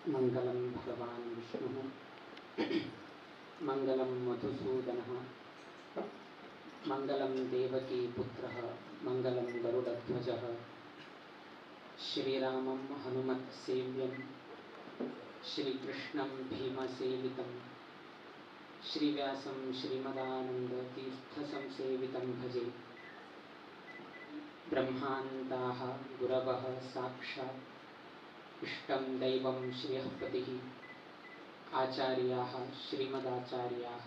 मंगलम भगवान विष्णु मंगलम मधुसूदनः मंगलम देवकी पुत्रः मंगलम गरुडध्वजः श्रीरामं हनुमत्सेव्यं श्रीकृष्णं भीमसेवितं श्रीव्यासं श्रीमदानन्दतीर्थसंसेवितं भजे। ब्रह्मान्ताः गुरवः साक्षात् इष्टं दैवं श्रियःपतिः आचार्याः श्रीमदाचार्याः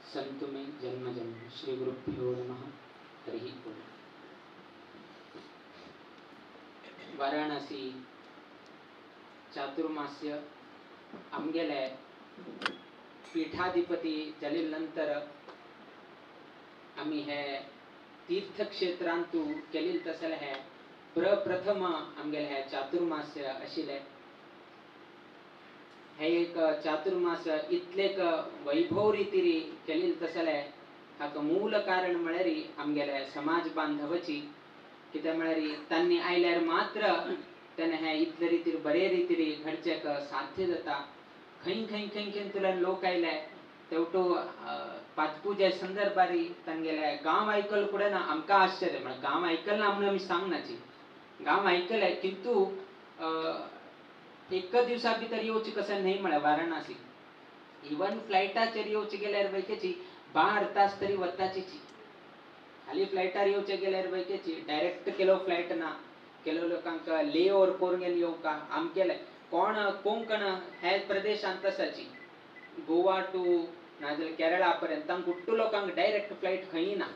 सन्तु मे जन्मजं। श्रीगुरुभ्यो नमः। हरिः ओम्। वाराणसी चातुर्मास्य आमगेले पीठाधिपती जाले नंतर आम्ही हे तीर्थक्षेत्रांतू केलेल तसले हे प्रप्रथम आमगेले हे चातुर्मास्य आशिले। हे एक चातुर्मास इतलेक वैभव रितीरी केलेल तसले हाका मूल कारण म्हळ्यारी आमगेले समाज बांधवाची कित्या म्हळ्यारी तांणी आयल्यार मात्र तेने हे इतले रितीर बरे रितीरी घडचेक साध्य जाता। खंय खंय खंय खंय तुला लोक आयले तेवटो पाचपूजे संदर्भारी तांगेले गांव ऐकल कुडे ना आमका आश्चर्य म्हण गांव ऐकल ना म्हणून आम्ही सांगनाची गांव ऐकले किंतु एक दिवसा भितर येवची कसे नाही म्हळे वाराणसी इवन फ्लाइटाचेर येवची गेल्यार वैकेची 12 तास तरी वताचीची खाली फ्लाइटार येवचे गेल्यार वैकेची डायरेक्ट केलो फ्लाइट ना केलो लोकांक ले ओवर कोरगेन येवका आम केले कोण कोंकण हे प्रदेशांत तसाची गोवा टू नाजल केरळा पर्यंत गुट्टू लोकांक डायरेक्ट फ्लाइट खंय ना।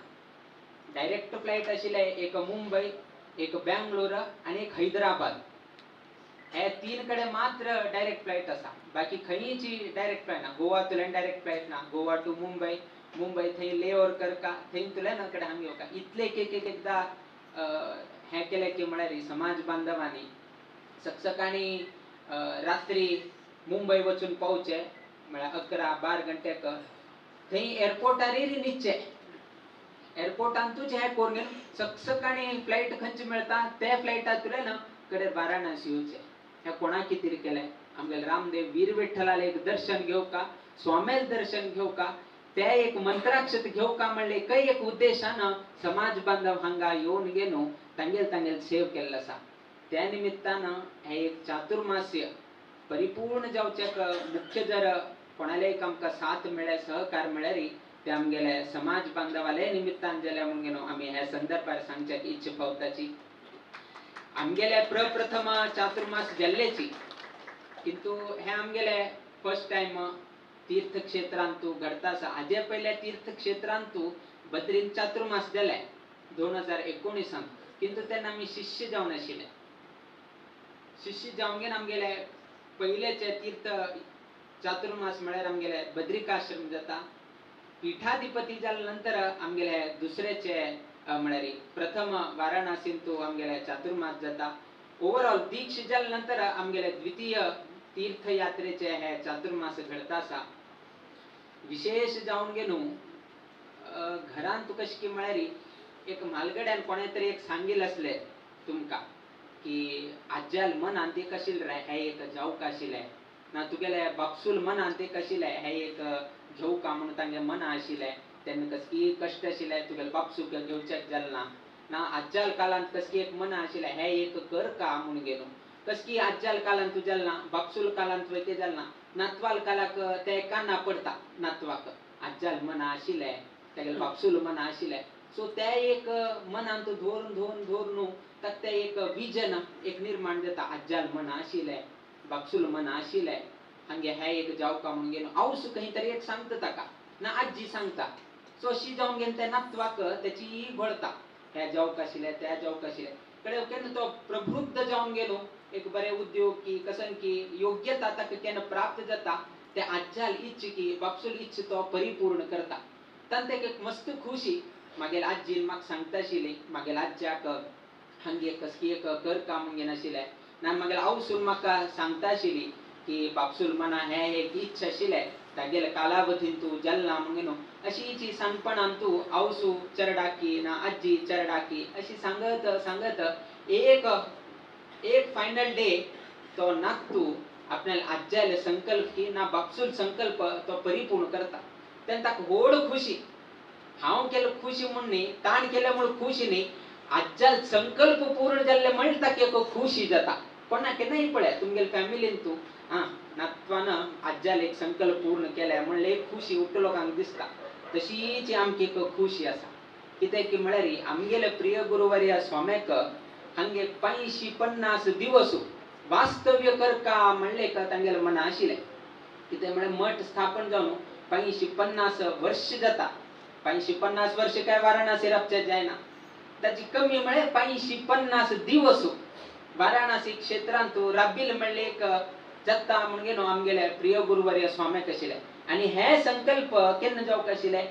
डायरेक्ट फ्लाइट आशिले एक मुंबई एक बेंगलोर आणि एक हैदराबाद हे तीन कडे मात्र डायरेक्ट फ्लाइट असा। बाकी खंयची डायरेक्ट फ्लाइट ना। गोवातल्यान डायरेक्ट फ्लाइट ना। गोवा टू मुंबई मुंबई थंय ले ओवर करका थंय तुल्यान कडे हांग येवका इतले एकदा हे केले की म्हळ्यार समाज बांधवांनी सकाळी रात्री मुंबई वचून पावचे म्हळ्यार 11-12 घंटेक थंय एअरपोर्टार न्हिदचे एअरपोर्टांतूच हे कोरगेन सकाळी फ्लाइट खंयची मेळता ते फ्लाइटातल्यान कडे वाराणसी येवचे। हे कोणा कितें केले आमगेले रामदेव वीर विठ्ठलाले एक दर्शन घेवका स्वामेल दर्शन घेवका ते एक मंत्राक्षत घेवका म्हणले काही एक उद्देशान समाज बांधव हांगा येवन गेनो तांगेल सेव केल्लो आसा। त्या निमित्तान हे एक चातुर्मास्य परिपूर्ण जावचेक मुख्य जर कोणाले आमकां साथ मेळे सहकार मेळ्यारी ते आमगेले समाज बांधवाले निमित्तान जाल्या म्हणून गेनो आमी हे संदर्भार सांगच्याक इच्छा पावताची। आमगेले प्रप्रथम चातुर्मास गेल्लेची किंतु हे आमगेले फर्स्ट टाइम तीर्थक्षेत्रांतू घडता आसा। हाजे पयले तीर्थक्षेत्रांतू बद्रीन चातुर्मास गेले 2019 किंतु तेन्ना आमी शिष्य जावन आशिल्ले। शिष्य जावन गेन आमगेले पयलेचे तीर्थ चातुर्मास म्हळ्यार आमगेले बद्रिकाश्रम जाता। पीठाधिपती जाल्या नंतर आमगेले दुसरेचे म्हळ्यार प्रथम वाराणसींतू आमगेले चातुर्मास जाता। ओवरऑल दीक्ष जाल्या नंतर आमगेले द्वितीय तीर्थयात्रेचे हे चातुर्मास घडता आसा। विशेष जावन गेनू घरांत कशें की म्हळ्यार एक म्हालगड्यान कोणे तरी एक सांगिल्ले आसले तुमका की आज्याल मन आंतीक आशिल्ले रे हे एक जावक आशिल्ले ना तुगेले बापसूल मन आंतीक आशिल्ले हे एक घेवका म्हणून तांगे मन आशिल्ले तेन्ना कसकी कश्ट आशिल्ले तुगेले बापसूक घेवचेक जालना ना आज्याल कालांत कसकी एक मन आशिल्ले हे एक करका म्हणून गेलो कसकी आज्याल कालांत तू जालना बापसूल कालांत वयते जालना नातवाल कालाक ते काना पडता नातवाक आज्याल मन आशिल्ले तेगेले बापसूल मन आशिल्ले सो ते एक मनांत धरून ताका ते एक विजन एक निर्माण जाता आज्याल मन आशिल्ले बापसूल मन आशिल्ले हांगे हे एक जावका म्हणून गेलो आवस खंय तरी एक सांगता ताका ना आजी सांगता सो अशी जावन गेन ते नातवाक त्याची घोळता हे जावक आशिल्ले त्या जावक आशिल्ले कडे केन्ना तो प्रबुद्ध जावन गेलो एक बरे उद्योग की कसन की योग्यता ताका केन्ना प्राप्त जाता ते आज्याल इच्छ की बापसूल इच्छ तो परिपूर्ण करता तांते एक मस्त खुशी मागेल आजीन म्हाका सांगता आशिल्ली मागेल आज्याक हांगे कसकी एक करका म्हणून गेन आशिल्ले ना मागेल आवसून म्हाका सांगता आशिल्ली की बापसूल मना हे एक इच्छ आशिल्ले तागेले कालावधीन तू जालना म्हणून अशी जी सांगपणान तू आवसू चरडाकी ना आजी चरडाकी अशी सांगत एक फायनल डे तो नातू आपल्याला आज्याले संकल्प की ना बापसूल संकल्प तो परिपूर्ण करता त्यांना होड खुशी हांव केलं खुशी म्हणून ताण केल्यामुळे खुशी नाही आज्या संकल्प पूर्ण झाले म्हणता की खुशी जाता कोणाके नाही पडे तुमगे फॅमिलीन तू हा नातवानं आज्याला एक संकल्प पूर्ण केलाय म्हणले खुशी उठ लोकांक दिसता तशीच आमची एक खुशी असा कित्याक की म्हळ्यार आमगेले प्रिय गुरुवर्य स्वाम्याक हंगे 550 दिवस वास्तव्य करका म्हणले का तांगेले मन आशिले कित्याक म्हळ्यार मठ स्थापन जावन 550 वर्ष जाता 550 वर्ष काय वाराणसी राबचे जायना त्याची कमी म्हळ्यार 550 दिवस वाराणसी क्षेत्रांत राबिल म्हणले एक जाता म्हणजे नो आमगेले प्रिय गुरुवर्य स्वाम्याक आशिले आणि हे संकल्प केन्ना जावक आशिले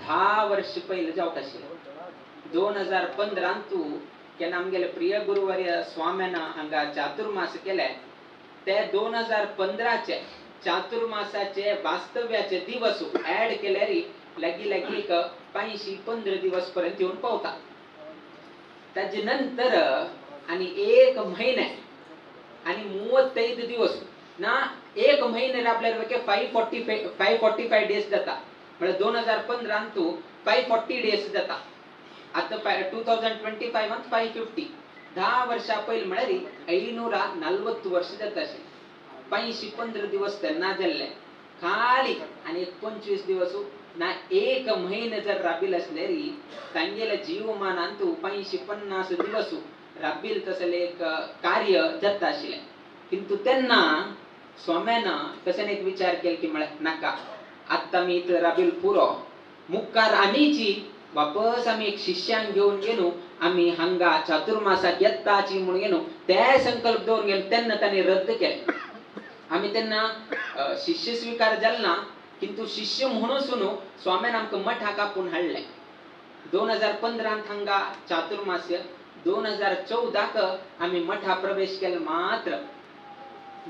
10 वर्ष पहिले जावक आशिले 2015 तू केन्ना आमगेले प्रिय गुरुवर्य स्वाम्यान हांगा चातुर्मास केले ते 2015 चे चातुर्मासाचे वास्तव्याचे दिवस ऍड केल्यार लगी लगी 515 दिवस पर्यंत येऊन पावता त्याचे नंतर आणि 1 महिने आणि 35 दिवस ना 1 महिने राबल्यार 545 डेज जाता म्हणजे 2015 तू 540 डेज जाता आता 2025 मंथ 550 10 वर्षा पहिले म्हळ्यार 540 वर्ष जाता अशें 515 दिवस तेन्ना जाल्ले खाली आणि 25 दिवस ना 1 महिने जर राबिल असल्यार तांगेले जीवमानांत 550 दिवस राबिल तसले एक कार्य जाता आशिल्ले किंतु तेन्ना स्वाम्यानं कशें एक विचार केलो की म्हळ्यार नाका आत्ता मी इथं राबिल पुरो मुखार आनीची वापस आम्ही एक शिष्यांक घेऊन गेलो आम्ही हांगा चातुर्मासाक येताची म्हणून गेलो ते संकल्प दवरून गेलो तेन्ना तांणी रद्द केले आम्ही त्यांना शिष्य स्वीकार जालना किंतु शिष्य म्हणून स्वाम्यान आमकां मठाक आपूण हाडले 2015 हांगा चातुर्मास्य 2014 आम्ही मठा प्रवेश केले मात्र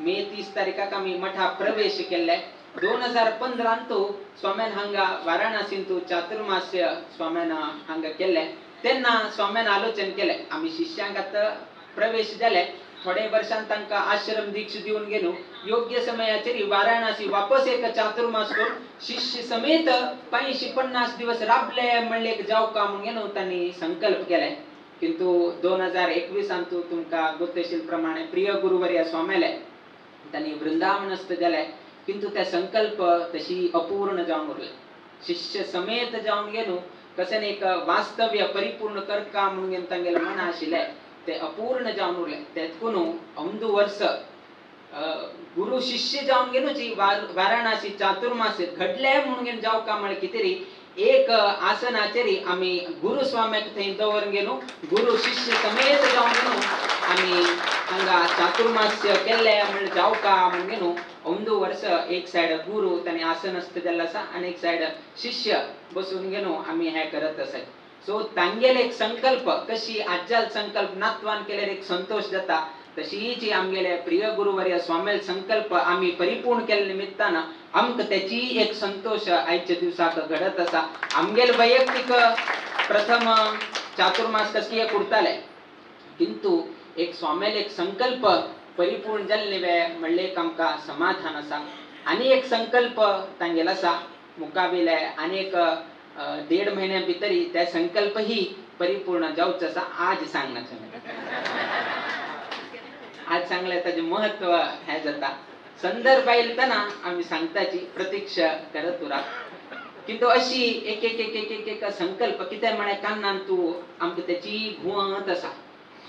मे 30 तारीखाक आम्ही मठा प्रवेश केले 2015 तो स्वाम्यान हांगा वाराणसींत चातुर्मास्य स्वाम्यान हांगा केले तेन्ना स्वाम्यान आलोचन केले आम्ही शिष्यांक आतां प्रवेश जाले थोडे वर्षांत तांकां आश्रम दीक्षा दिवन गेलो योग्य समयाचेर वाराणसी वापस एक चातुर्मास करून शिष्य समेत 550 दिवस राबले म्हणले जावका म्हणून गेलो तांणी संकल्प केले किंतु 2021 तू तुमकां गोतेशील प्रमाणे प्रिय गुरुवर्य स्वाम्याले तांणी वृंदावनस्थ जाले किंतु त्या संकल्प तशी अपूर्ण जावन उरले शिष्य समेत जावन गेलो कशें एक वास्तव्य परिपूर्ण करका म्हणून तांगेले मन आशिल्ले ते अपूर्ण जावन उरले तेतून अंदू वर्ष गुरु शिष्य जावन गेलोची वाराणसी चातुर्मास घडले म्हणून जावका म्हळ्यार कितें एक आसनाचेर आम्ही गुरु स्वाम्याक थंय दवरून गेलो गुरु शिष्य समेत जावन गेलो आम्ही हांगा चातुर्मास्य केले म्हळ्यार जावका म्हणून गेलो अंदू वर्ष एक साइड गुरु तांणी आसनस्थ जाल्लो आसा आनी एक साइड शिष्य बसून गेलो आम्ही हे करत आसात सो तांगेले एक संकल्प कशी आज्याल संकल्प नातवान केल्यार एक संतोष जाता तशीच आमगेले प्रिय गुरुवर्य स्वामेल संकल्प आम्ही परिपूर्ण केले निमित्तान आमकां त्याची एक संतोष आयच्या दिवसाक घडत आसा आमगेले वैयक्तिक प्रथम चातुर्मास कसली उरताले किंतु एक स्वामेल एक संकल्प परिपूर्ण जाल्ले म्हणले आमकां समाधान आसा आनी एक संकल्प तांगेलो आसा मुकाबिले आनी एक 1.5 महिन्या भितर त्या संकल्प ही परिपूर्ण जावचो आसा आज सांगनाचें आज सांगले ताजे महत्व हे जाता संदर्भ आयलतना आम्ही सांगताची प्रतीक्षा करत उरा किंतु अशी एक एक एक एक एक संकल्प कितें म्हळ्यार कान्नान तू आमकां त्याची घुवत आसा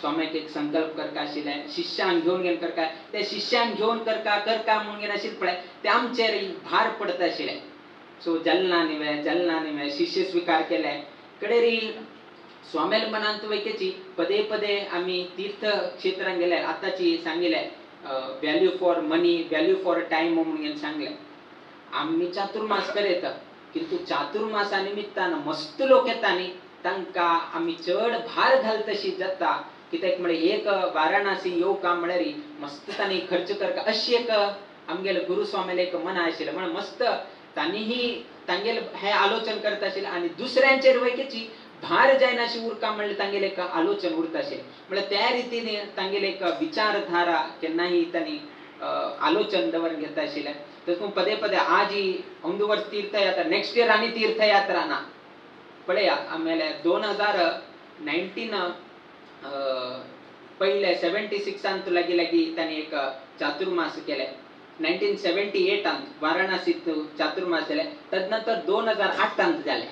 स्वाम्याक एक संकल्प करता आशिल्ले शिष्यांक घेवन गेन करता ते शिष्यांक घेवन करता म्हणून आशिल्ले पळय ते आमचेर भार पडत आशिल्ले सो जलना निवे शिष्य स्वीकार केले कडेरी स्वामेल मनांत वैकेची पदे पदे आम्ही तीर्थ क्षेत्रांत गेले आताची सांगिले value for money value for time म्हणून सांगले आम्ही चातुर्मास करेत किंतु चातुर्मासा निमित्तान मस्त लोक येतानी तांकां आम्ही चड भार घालतशी जाता कित्याक म्हळ्यार एक वाराणसी येवका म्हळ्यार मस्त तांणी खर्च करता अशी एक आमगेले गुरुस्वामीला एक मन आशिल्लें म्हण मस्त तांणीही तांगेले हे आलोचन करता आशिल्ले आनी दुसऱ्यांचेर वैकेची भार जायनाशी उरका म्हणल्यार तांगेले एक आलोचन उरता आशिल्लें म्हळ्यार त्या रितीन तांगेले एक विचारधारा केन्नाही तांणी आलोचन दवर घेता आशिल्ले तसं पदे पदे आज ही ಒಂದು ವರ್ಷ ತೀರ್ಥಯಾತ್ರೆ ನೆಕ್ಸ್ಟ್ ಇಯರ್ आणि ತೀರ್ಥಯಾತ್ರಾನ पळया ಆಮೇಲೆ 2019 पहिले 76 अंत लगी लगी त्यांनी एक चातुर्मास केले 1978 अंत वाराणसीत चातुर्मास झाले तदनंतर 2008 अंत झाले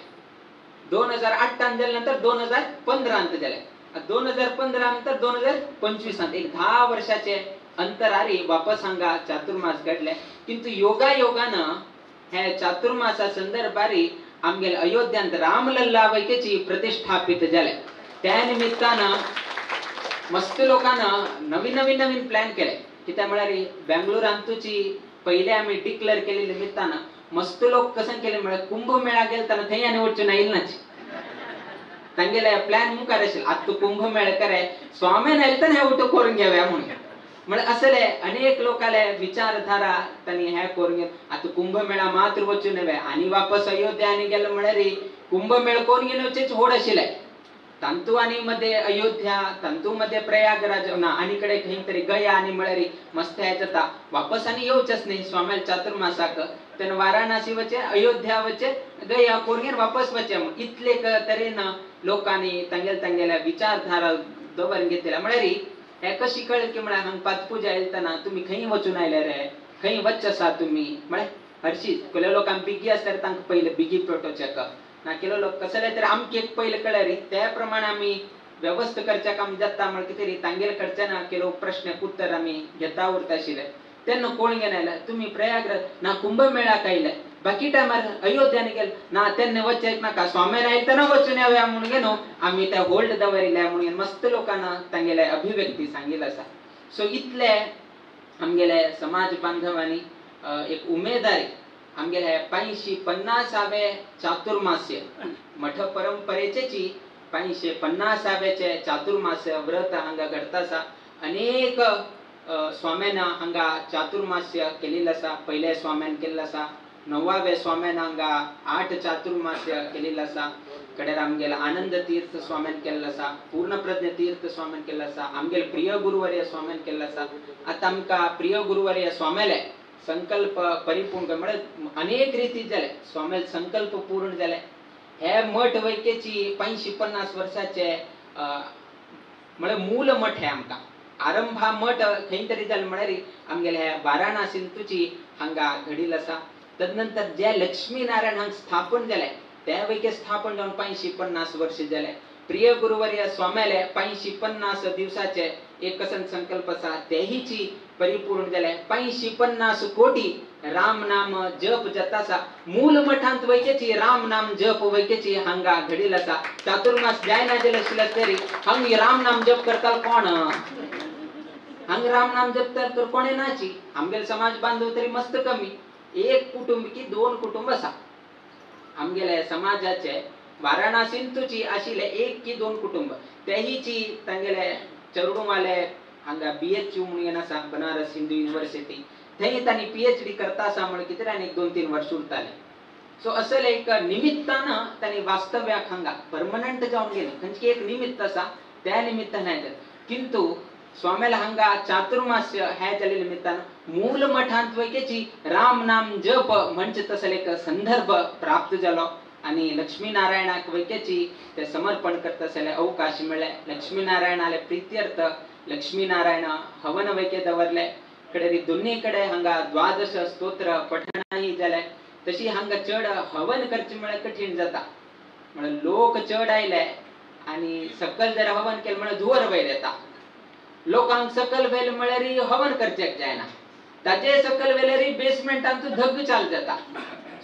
2008 अंत झाल्यानंतर 2015 अंत झाले 2015 नंतर 2025 अंत एक 10 वर्षाचे अंतरारी वापस हांगा चातुर्मास घडले किंतु योगायोगानं हे चातुर्मासा संदर्भारी आमगेल अयोध्यांत रामलल्ला वैकेची प्रतिष्ठापित झाले त्या निमित्तानं मस्त लोकांना नवीन नवीन नवीन प्लॅन केले कित्याक म्हळ्यार बेंगळुरांतूची पहिले आम्ही डिक्लेअर केले निमित्तानं मस्त लोक कसं केले म्हळ्यार कुंभमेळा गेलताना थंय आनी वचून आयिल्नाच तांगेले प्लॅन मुखार आशिल्लो आतां तूं कुंभमेळा करे स्वामीन आयलताना हे उठो करून घेवया म्हणून म्हळ्यार असले अनेक लोकाले विचारधारा तांणी हे करून घेवन आतां कुंभमेळा मात्र वचून येवे आनी वापस अयोध्या आनी गेलो म्हळ्यार कुंभमेळा करून घेवन वचेच होड आशिल्ले तंतु आणि मध्ये अयोध्या तंतु मध्ये प्रयागराज ना आणि कडे खंय तरी गया आणि म्हळ्यार मस्त हे जाता वापस आणि येवचेच नाही स्वामी चातुर्मासाक तेन वाराणसी वचे अयोध्या वचे गया करून वापस वचे इतले तरेन लोकांनी तांगेल्या विचारधारा दवरून घेतल्या म्हळ्यार हे कशी कळेल की म्हळ्यार हांगा पादपूजा येताना तुम्ही खंय वचून आयले रे खंय वच्चे आसा तुम्ही म्हळ्यार हरशीं केले लोकांक बिगी आसल्यार तांकां पयले बिगी प्रोटोचेक ना केलो लोक कसले तरी आमके एक पयले कळ्ळें रे त्या प्रमाणे आमी व्यवस्था करच्या काम जाता म्हण कितें रे तांगेले कडच्यान केलो प्रश्नाक उत्तर आमी घेता उरता आशिल्ले तेन्ना कोण घेवन आयले तुमी प्रयागराज ना कुंभमेळाक आयले बाकी टायमार अयोध्यान गेले ना तेन्ना वचचें नाका स्वामीन आयलताना वचून येवया म्हणून घेवन आमी ते होल्ड दवरिल्ले म्हणून मस्त लोकांना तांगेले अभिव्यक्ती सांगिल्ले आसा सो इतले आमगेले समाज बांधवांनी एक उमेदारी आमगेले 550वे चातुर्मास्य मठ परंपरेचे 550वेचे चातुर्मास्य व्रत हांगा घडता आसा अनेक स्वाम्यान हांगा चातुर्मास्य केलेले आसा पहिले स्वाम्यान केल्ले आसा 9वे स्वाम्यान हांगा 8 चातुर्मास्य केलेले आसा कडेर आमगेले आनंद तीर्थ स्वाम्यान केल्ले आसा पूर्णप्रज्ञ तीर्थ स्वाम्यान केल्ले आसा आमगेले प्रिय गुरुवर्य स्वाम्यान केल्ले आसा आता आमकां प्रिय गुरुवर्य स्वामेले संकल्प परिपूर्ण म्हळ्यार अनेक रीती जाले स्वामी संकल्प पूर्ण जाले हे मठ वैकेची 550 वर्षाचे म्हळ्यार मूल मठ हे आमकां आरंभा मठ खंय तरी जाले म्हळ्यार आमगेले हे वाराणसींतूची हांगा घडिल्लो आसा तदनंतर जे लक्ष्मी नारायण हांगा स्थापन जाले त्या वैके स्थापन जावन 550 वर्ष जाले प्रिय गुरुवर्य स्वामेले 550 दिवसाचे एक कसन संकल्प आसा तेहीची परिपूर्ण जाले 550 कोटी राम नाम जप जाता आसा मूल मठांत वैकेची राम नाम जप वैकेची हांगा घडिल्लो आसा चातुर्मास जायना जाले आसले तरी हांगा राम नाम जप करताल कोण हांगा राम नाम जप तर कोणे नाची आमगेले समाज बांधव तरी मस्त कमी एक कुटुंब की 2 कुटुंब आसा आमगेले समाजाचे वाराणसींतूची आशिल्ले 1 की 2 कुटुंब तेहीची तांगेले चरडूमाले हांगा BHU म्हणून आसा बनारस हिंदू युनिव्हर्सिटी थंय तांणी PhD करता आसा म्हण कितें आनी 2-3 वर्ष उरताले सो असले एक निमित्तानं तांणी वास्तव्याक हांगा परमनंट जावन गेले खंयची एक निमित्त आसा त्या निमित्तान आयले किंतु स्वामेला हांगा चातुर्मास्य हे जाले निमित्तानं मूल मठांत वैकेची राम नाम जप म्हणजे तसले एक संदर्भ प्राप्त जालो आणि लक्ष्मी नारायणाक वैकेची ते समर्पण करता आसले अवकाश मेळ्ळे लक्ष्मी नारायणाले प्रित्यर्थ लक्ष्मी नारायण हवन वैके दवरले कडेरी दोन्ही कडे हांगा 12 स्तोत्र पठणाही जाले तशी हांगा चड हवन करचे म्हळ्यार कठीण जाता म्हळ्यार लोक चड आयले आणि सकल जर हवन केले म्हळ्यार धुवर वयर येता लोकांक सकल वेल म्हळ्यार हवन करचेक जायना ताचे सकल वेल्यार बेसमेंटांत धग चाल जाता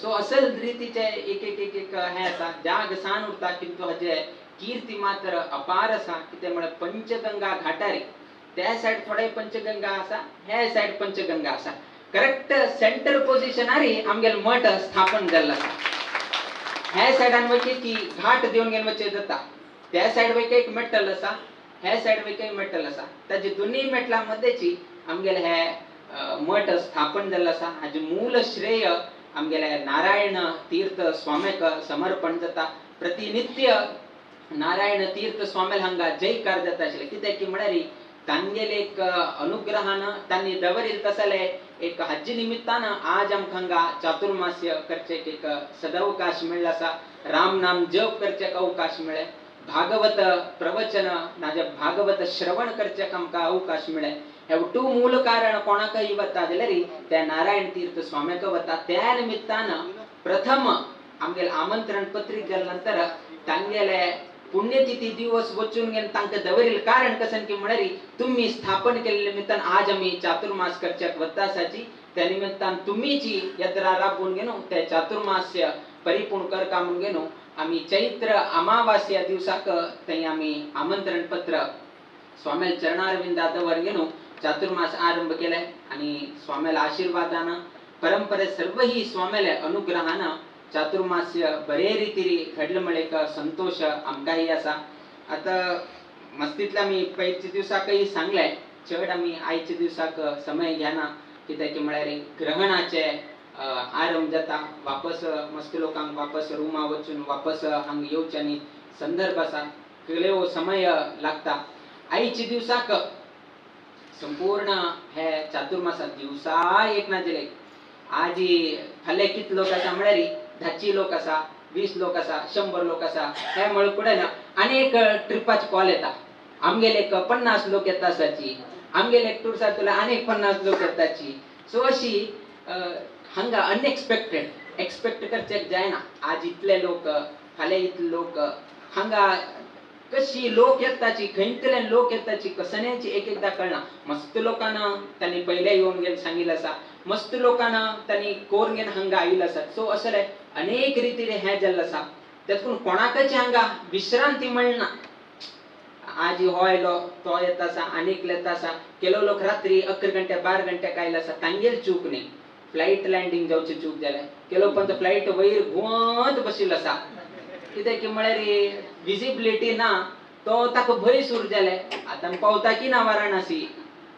सो असल रीतीचे एक हे आसा जाग सान उरता किंतु हाजे कीर्ती मात्र अपार आसा कितें म्हळ्यार पंचगंगा घाटारी त्या सायड थोडे पंचगंगा आसा हे सायड पंचगंगा आसा करेक्ट सेंटर पोझिशनारी आमगेले मठ स्थापन जाल्लो आसा हे सायडान वैकी घाट देवन गेन वचचे जाता त्या सायड वैके एक मेटल आसा हे सायड वैके मेटल आसा ताजे दोन्ही मेटला मध्येची आमगेले हे मठ स्थापन जाल्लो आसा हाजे मूल श्रेय आमगेले नारायण तीर्थ स्वामीक समर्पण जाता प्रतिनित्य नारायण तीर्थ स्वामी हांगा जयकार जाता आशिल्ले कित्याक की म्हळ्यार तांगेल एक अनुग्रहानं त्यांनी दवरील तसले एक हज्जी निमित्तानं आज आमकांगा चातुर्मास्य करचेक एक सदवकाश मिळला सा राम नाम जप करचेक अवकाश मिळे भागवत प्रवचन नाजे भागवत श्रवण करचेक आमका अवकाश मिळे हेवटू मूल कारण कोणाकही वता जाल्यार त्या नारायण तीर्थ स्वाम्याक वता त्या निमित्तानं प्रथम आमगेल आमंत्रण पत्रिक दिल्या नंतर तांगेले पुण्यतिथी दिवस वचून गेन तांका दवरील कारण कसन की म्हणारी तुम्ही स्थापन केलेल्या निमित्तान आज आम्ही चातुर्मास करच्याक वतासाची त्या निमित्तान तुम्हीची यात्रा राबून गेनो त्या चातुर्मास्य परिपूर्ण कर कामून गेनो आम्ही चैत्र अमावास्या दिवसाक तई आम्ही आमंत्रण पत्र स्वामी चरणारविंदावर गेनो चातुर्मास आरंभ केलाय आणि स्वामीला आशीर्वादानं परंपरे सर्व ही स्वामीला अनुग्रहानं चातुर्मास्य बरे रीतीरी घडलं मळे का संतोष आमकाही असा आता मस्तीतला मी पैच्या दिवसाकही सांगलाय चढ आम्ही आयच्या दिवसाक समय घ्या ना कित्याक म्हळ्यार ग्रहणाचे आरंभ जाता वापस मस्त लोकांक वापस रूमा वचून वापस हांग येवच्यानी संदर्भ असा केलेव समय लागता आयच्या दिवसाक संपूर्ण हे चातुर्मासा दिवसा एक ना जिले आजी फाले कित लोक असा म्हळ्यार 10 लोक असा 20 लोक असा 100 लोक असा हे मळकुडे ना अनेक ट्रिपाची कॉल येता आमगेले एक 50 लोक येता असाची आमगेले एक टूर तुला अनेक 50 लोक येताची सो अशी हंगा अनएक्सपेक्टेड एक्सपेक्ट करचे जायना आज इतले लोक फाले इतले लोक हंगा कशी लोक येताची खंयतले लोक येताची कसण्याची एक एकदा कळना मस्त लोकांना त्यांनी पहिले येऊन गेल सांगितलं असा मस्त लोकांना त्यांनी कोर घेन हंगा आईल असा सो असले अनेक रीतीने हे जल्ल असा त्यातून कोणाकच हंगा विश्रांती मिळना आज होयलो तो येत असा अनेक येत असा केलो लोक रात्री 11 घंटे 12 घंटे कायला असा तांगेल चूक नाही फ्लाइट लँडिंग जाऊची चूक जाले केलो पण फ्लाइट वयर घुवत बसिल असा कित्याक म्हळ्यार विजिबिलिटी ना तो ताका भय सुरू जाले आता पावता की ना वाराणसी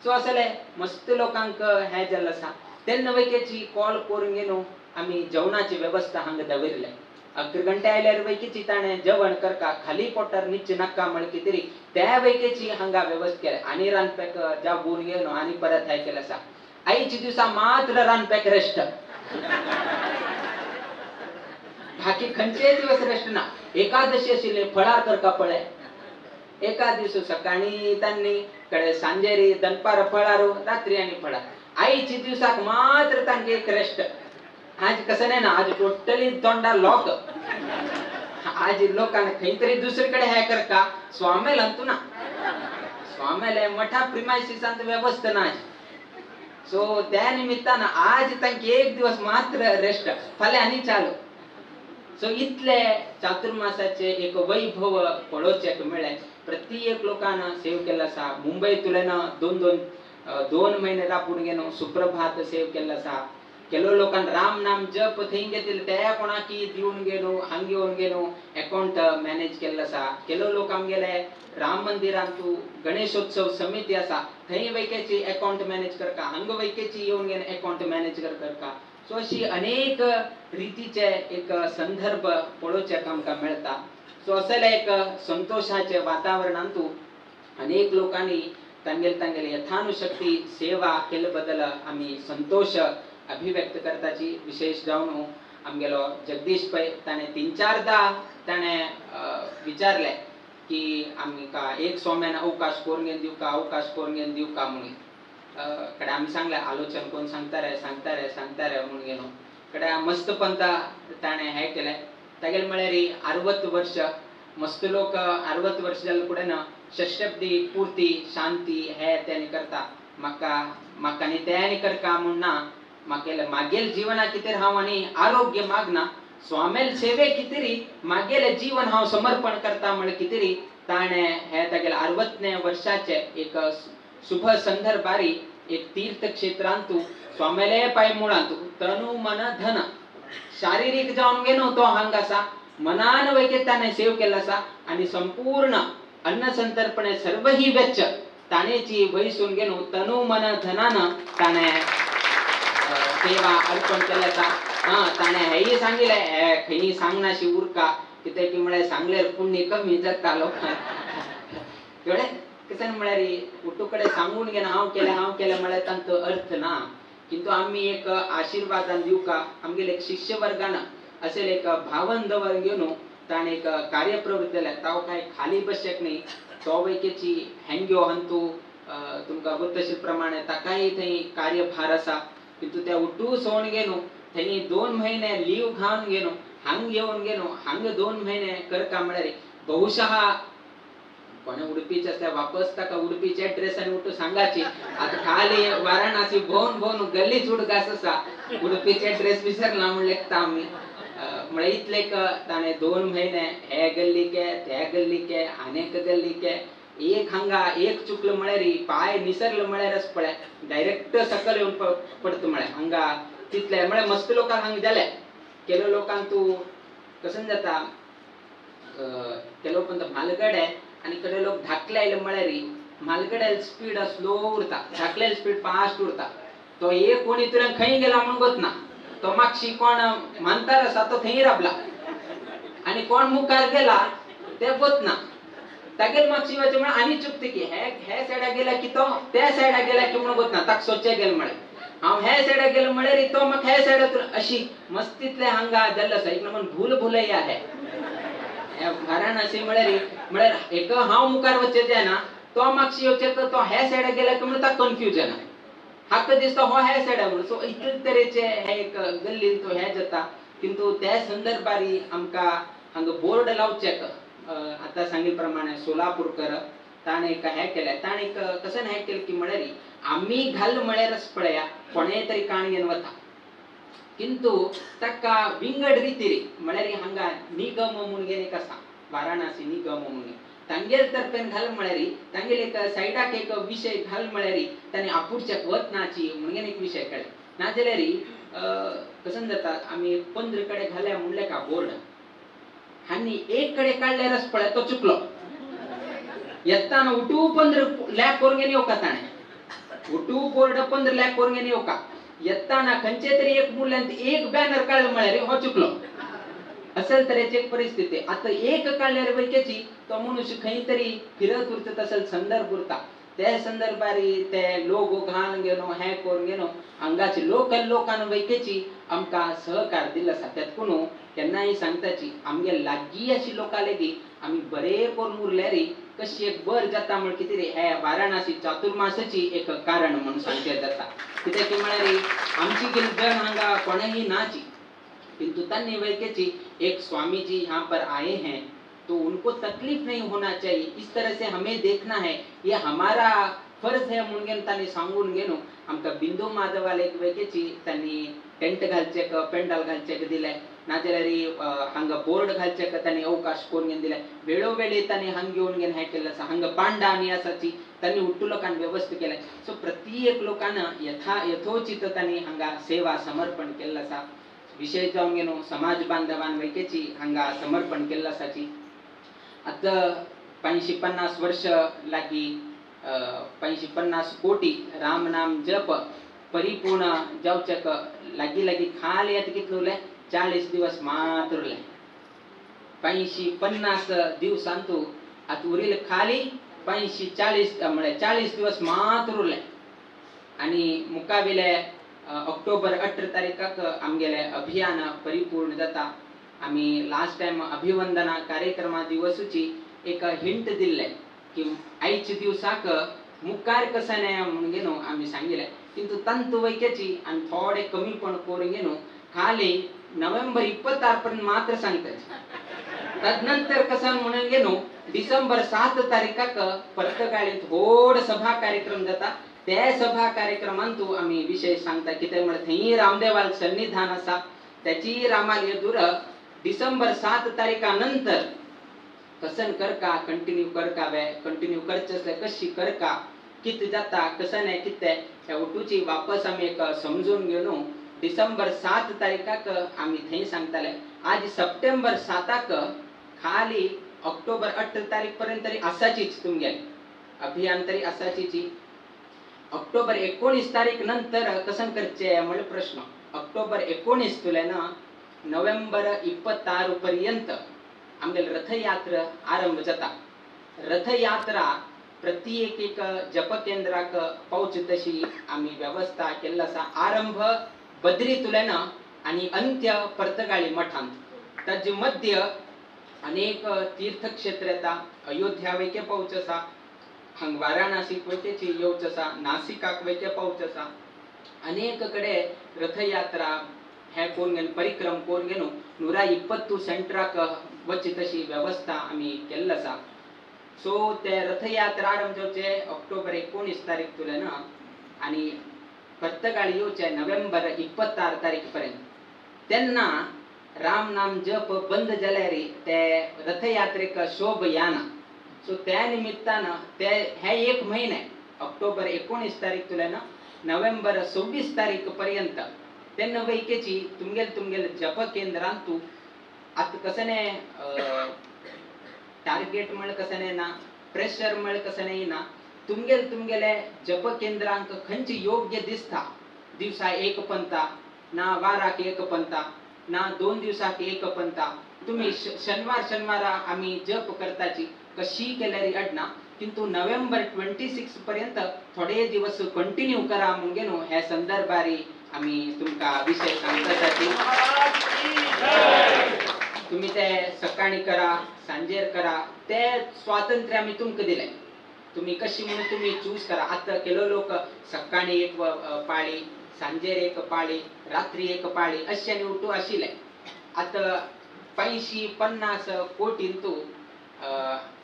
सो असले मस्त लोकांक हे जाल्ले आसा तेन्ना वैकेची कॉल करून गेलो आम्ही जेवणाची व्यवस्था हांगा दवरले 11 घंटे आयल्यार वैकेची ताणे जेवण करका खाली पोटार नीचे नाका म्हण कितें त्या वैकेची हांगा व्यवस्था केले आणि रांदपेक ज्या बोन गेलो आणि परत हाय केला आसा आईची दिवसा मात्र रांदपेक रेस्ट बाकी खंयचे दिवस रेस्ट ना एकादशी आशिल्ली फळार करका पळय एका दिवस सकाळी तांनी कडे सांजेरी दनपार फळारो रात्री आणि फळार आईची दिवसाक मात्र तांगे एक रेस्ट आज कसं नाही ना आज टोटली तोंडा लॉक आज लोकांना खंयतरी दुसरीकडे हे करका स्वामेला तू ना स्वामेला मठा प्रिमायसिसांत व्यवस्था ना सो त्या निमित्तानं आज तांगे एक दिवस मात्र रेस्ट फाल्यां आनी चालू सो इतले चातुर्मासाचे एक वैभव पळोवचेक मेळ्ळे प्रत्येक लोकांना सेव केला आसा मुंबई तुलेन दोन महिने राबून गेलो सुप्रभात सेव केला आसा केलो लोकांन राम नाम जप थंय घेतले त्या कोणाकी दिवन गेलो हांग घेवन गेलो अकाउंट मॅनेज केल्लो आसा केलो लोक आमगेले राम मंदिरांतू गणेशोत्सव समिती आसा थंय वैकेची अकाउंट मॅनेज करका हांग वैकेची येवन गेन अकाउंट मॅनेज करका सो अशी अनेक रीतीचे एक संदर्भ पळोवचेक आमकां मेळटा सो असले एक संतोषाचे वातावरणांतू अनेक लोकांनी तांगेल यथानुशक्ती सेवा केले बद्दल आम्ही संतोष अभिव्यक्त करताची विशेष जावन आमगेलो जगदीश पै ताणे 3-4दा ताणे विचारले की आमका एक सोम्यान अवकाश करून दिव का म्हणून कडे आम्ही सांगले आलोचन कोण सांगता रे म्हणून गेलो कडे मस्त पंता ताणे हे केले तागेल म्हळ्यार 60 वर्ष मस्त लोक 60 वर्ष जाले पुढे ना षष्टब्दी पूर्ती शांती हे त्याने करता म्हाका नी त्याने करका म्हणना मागेल जीवना कितेर हांव आनी आरोग्य मागना स्वामेल सेवे कितेरी मागेले जीवन हांव समर्पण करता म्हण कितेरी ताणे हे तागेले 60 वर्षाचे एक शुभ संदर्भारी एक तीर्थ क्षेत्रांतू स्वामेले पाय मुळांतू तनु मन धन शारीरिक जावन गेलो तो हांग आसा मनान वैके ताणे सेव केला आसा आणि संपूर्ण अन्न संतर्पणे सर्व ही वेच्च ताणेची वयसून गेलो तनु मन धनान ताणे सेवा अर्पण केला आसा ताणे हेही सांगिले खंय सांगनाशी उरका कित्याक म्हळ्यार सांगल्यार पुण्य कमी जाता लोकांक कळ्ळें कसन म्हळ्यार उठूकडे सांगून घेना हांव केलें म्हळ्यार तांचो अर्थ ना. किंतु आम्ही एक आशीर्वादान दिवू का आमगेले एक शिष्य वर्गान असेल एक भावन दवर घेवन ताणें एक कार्यप्रवृत्ती जाल्या ताव काय खाली बसचेक न्ही तो वैकेची हेंग्यो हंतू तुमकां गुर्तशील प्रमाणे ताकाय थंय कार्यभार आसा. किंतु त्या उठू सोन घेवन थंय 2 महिने लीव घावन घेवन हांग येवन घेवन हांग 2 महिने करता म्हळ्यार बहुशः कोणे उडपीचे असल्यार वापस ताका उडपीचे ड्रेसांनी उठू सांगाची. आता खाली वाराणसी भोवन गल्लीच उडकास आसा उडपीचे ड्रेस विसरला म्हण लेखता आमी. म्हळ्यार इतलेक ताणें 2 महिने हे गल्लीके त्या गल्लीके आनेक गल्लीके एक हांगा एक चुकलो म्हळ्यार पाय निसरलो म्हळ्यार अस पळय डायरेक्ट सकल येवन पडता म्हळ्यार हांगा तितले म्हळ्यार मस्त लोकांक हांगा जाले. केलो लोकांक तूं कसन जाता केलो पण म्हालगडे आनी कडे लोक धाकले आयले म्हळ्यार म्हालगड्याल स्पीड स्लो उरता धाकल्याल स्पीड फास्ट उरता. तो एक कोणी तुऱ्यान खंय गेला म्हणून गोतना तो मागशी कोण म्हणतार आसा तो थंय राबला आनी कोण मुखार गेला ते गोतना तागेल मागशी वचचे म्हळ्यार आनी चुकता की हे सायडा गेला की तो त्या सायडा गेला की म्हणून गोतना ताका सोदचे गेले म्हळ्यार हांव हे सायडा गेलो म्हळ्यार तो म्हाका हे सायडा अशी मस्तीतले हांगा जाल्लो आसा. एक म्हणून भूल भुलैया हे वाराणसी म्हळ्यार एक हांव मुखार वचचे जायना तो मागशी येवचे तो हे सायडा गेला की म्हणून ताका कन्फ्युजन हाका दिसता हो हे सायडा म्हणून. सो इतले तरेचे हे एक गल्लीन तो हे जाता. किंतु त्या संदर्भारी आमकां हांगा बोर्ड लावचेक आता सांगिल्ले प्रमाणे सोलापूरकर ताणें एक हे केलें ताणें एक कसन हे केलें की म्हळ्यार आमी घाल म्हळ्यारच पळया कोणेय तरी काणयेन वता किंतु ताका विंगड रितीरी म्हळ्यार हांगा निगम म्हणून एक आसा वाराणसी निगम म्हणून तांगेल तर्फेन घाल म्हळ्यार तांगेल एक सायडाक एक विशय घाल म्हळ्यार ताणें आपुरच्याक वचनाची म्हणून एक विशय काडले. नाजाल्यार कसन जाता आमी 15 कडे घाल्या म्हणले का बोर्ड हानी एक कडे काढल्यारच पळय तो चुकलो. येताना उठू 15 लॅक करून घेवन येवका ताणें उठू बोर्ड 15 लॅक करून घेवन येवका येताना खंयचे तरी एक मूल्यान एक बॅनर काडलो म्हळ्यार हो चुकलो. असल तरेची एक परिस्थिती. आता एक काडल्यार वैकेची तो मनुष्य खंय तरी फिरत उरता तसल संदर्भ उरता त्या संदर्भारी ते लोगो घालून घेवन हे करून घेवन हांगाचे लोकल लोकांन वैकेची आमकां सहकार दिल्लो आसा. त्यातून केन्नाय सांगताची आमगे लागीं अशी लोकां लेगीत आमी बरे करून उरल्यार कशी एक बर जाता म्हण कितें रे हे वाराणसी चातुर्मासाची एक कारण म्हणून सांगचे जाता. कित्याक की म्हळ्यार आमची जन हांगा कोणेही नाची किंतु तन्नी वैकेची एक स्वामी जी यहाँ पर आए हैं तो उनको तकलीफ नहीं होना चाहिए इस तरह से हमें देखना है ये हमारा फर्ज है म्हणून तांणी सांगून घेवन आमकां बिंदू माधवाले एक वैकेची तांणी टेंट घालचेक पेंडॉल घालचेक दिले. नाजाल्यार हांगा बोर्ड घालचेक तांणी अवकाश करून घेवन दिले. वेळोवेळी तांणी हांगा घेवन घेवन हे केल्लें आसा. हांगा पांडा आनी आसाची तांणी हुट्टू लोकांनी व्यवस्था केल्या. सो प्रत्येक लोकांन यथोचित तांणी हांगा सेवा समर्पण केल्लें आसा. विशेष जावन घेवन समाज बांधवान वैकेची हांगा समर्पण केल्लें आसाची. आता 550 वर्ष लागीं 550 कोटी राम नाम जप परिपूर्ण जावचेक लागीं खाली आता कितले उरले 40 दिवस मात्र उरले. 550 दिवसांतू आता उरिल्ले खाली 540 म्हळ्यार 40 दिवस मात्र उरले आनी मुकाबिले ऑक्टोबर 18 तारीखाक आमगेले अभियान परिपूर्ण जाता. आमी लास्ट टाइम अभिवंदना कार्यक्रमा दिवसूची एक हिंट दिल्ले की आयच्या दिवसाक मुखार कशें म्हणून घेवन आमी सांगिल्लें. किंतु तंत वैकेची आनी थोडे कमीपण करून घेवन खाली नोव्हेंबर 26 पर्यंत मात्र सांगताचे. तदनंतर कसन म्हणून घेवन डिसेंबर 7 तारीखाक परतगाळी थोड सभा कार्यक्रम जाता. त्या सभा कार्यक्रमांतू आमी विशेष सांगता कित्याक म्हळ्यार थंय रामदेवाल सन्निधान आसा. त्याची रामाल येदूर डिसेंबर 7 तारीखा नंतर कसन करका कंटिन्यू करका वे कंटिन्यू करचे असले कशी करका कित जाता कसन आहे कितें ह्या उठूची वापस आमी एक समजून घेवन डिसेंबर 7 तारीखाक आमी थंय सांगताले. आज सप्टेंबर 7 खाली ऑक्टोबर 18 तारीख पर्यंत तरी आसाचीच तुमगे अभियान तरी आसाचीची. ऑक्टोबर 19 तारीख नंतर कसन करचे म्हणजे प्रश्न. ऑक्टोबर 19 तुले ना नोव्हेंबर 26 पर्यंत आमगे रथयात्रा आरंभ जाता. रथयात्रा प्रति एक जप केंद्राक पावच तशी आम्ही व्यवस्था केला असा. आरंभ बद्री तुलेन आणि अंत्य पर्तगाळी मठांत. ताजे मध्य अनेक तीर्थक्षेत्र येता. अयोध्या वैके पावच असा, हांग वाराणसी वैकेची येवच असा, नासिकाक वैके पावच असा. अनेक कडे रथयात्रा हे कोण परिक्रम कोण गेनो 120 सेंटराक वच्चे तशी व्यवस्था आम्ही केल्ला असा. सो ते रथयात्रा आरंभचे ऑक्टोबर 19 तारीख तुलेन आणि पर्तगाळी येवचे नोव्हेंबर 26 तारीख पर्यंत. तेन्ना राम नाम जप बंद जाल्यारी ते रथयात्रेक शोभ याना. सो त्या निमित्तानं ते हे एक महिने ऑक्टोबर 19 तारीख तुलेन नोव्हेंबर 26 तारीख पर्यंत तेन्ना वैकेची तुमगेल जप केंद्रांतू आत कसने टार्गेट म्हण कसने ना, प्रेशर म्हण कसने ना, तुमगेले जप केंद्रांक खंयची योग्य दिसता. दिवसा एक पंता ना, वाराक एक पंता ना, 2 दिवसाक एक पंता. तुम्ही शनिवार आम्ही जप करताची कशी केल्यारी अडना, किंतु नोव्हेंबर 26 पर्यंत थोडे दिवस कंटिन्यू करा म्हणून ह्या संदर्भारी आम्ही तुमका विषय सांगतासाठी. तुम्ही ते सकाळी करा सांजेर करा ते स्वातंत्र्य आम्ही तुमका दिले. तुम्ही कशी म्हणून तुम्ही चूज करा. आता केलो लोक सकाळी एक पाळी, सांजेर एक पाळी, रात्री एक पाळी अशे उठू आशिले. आता 550 कोटींतू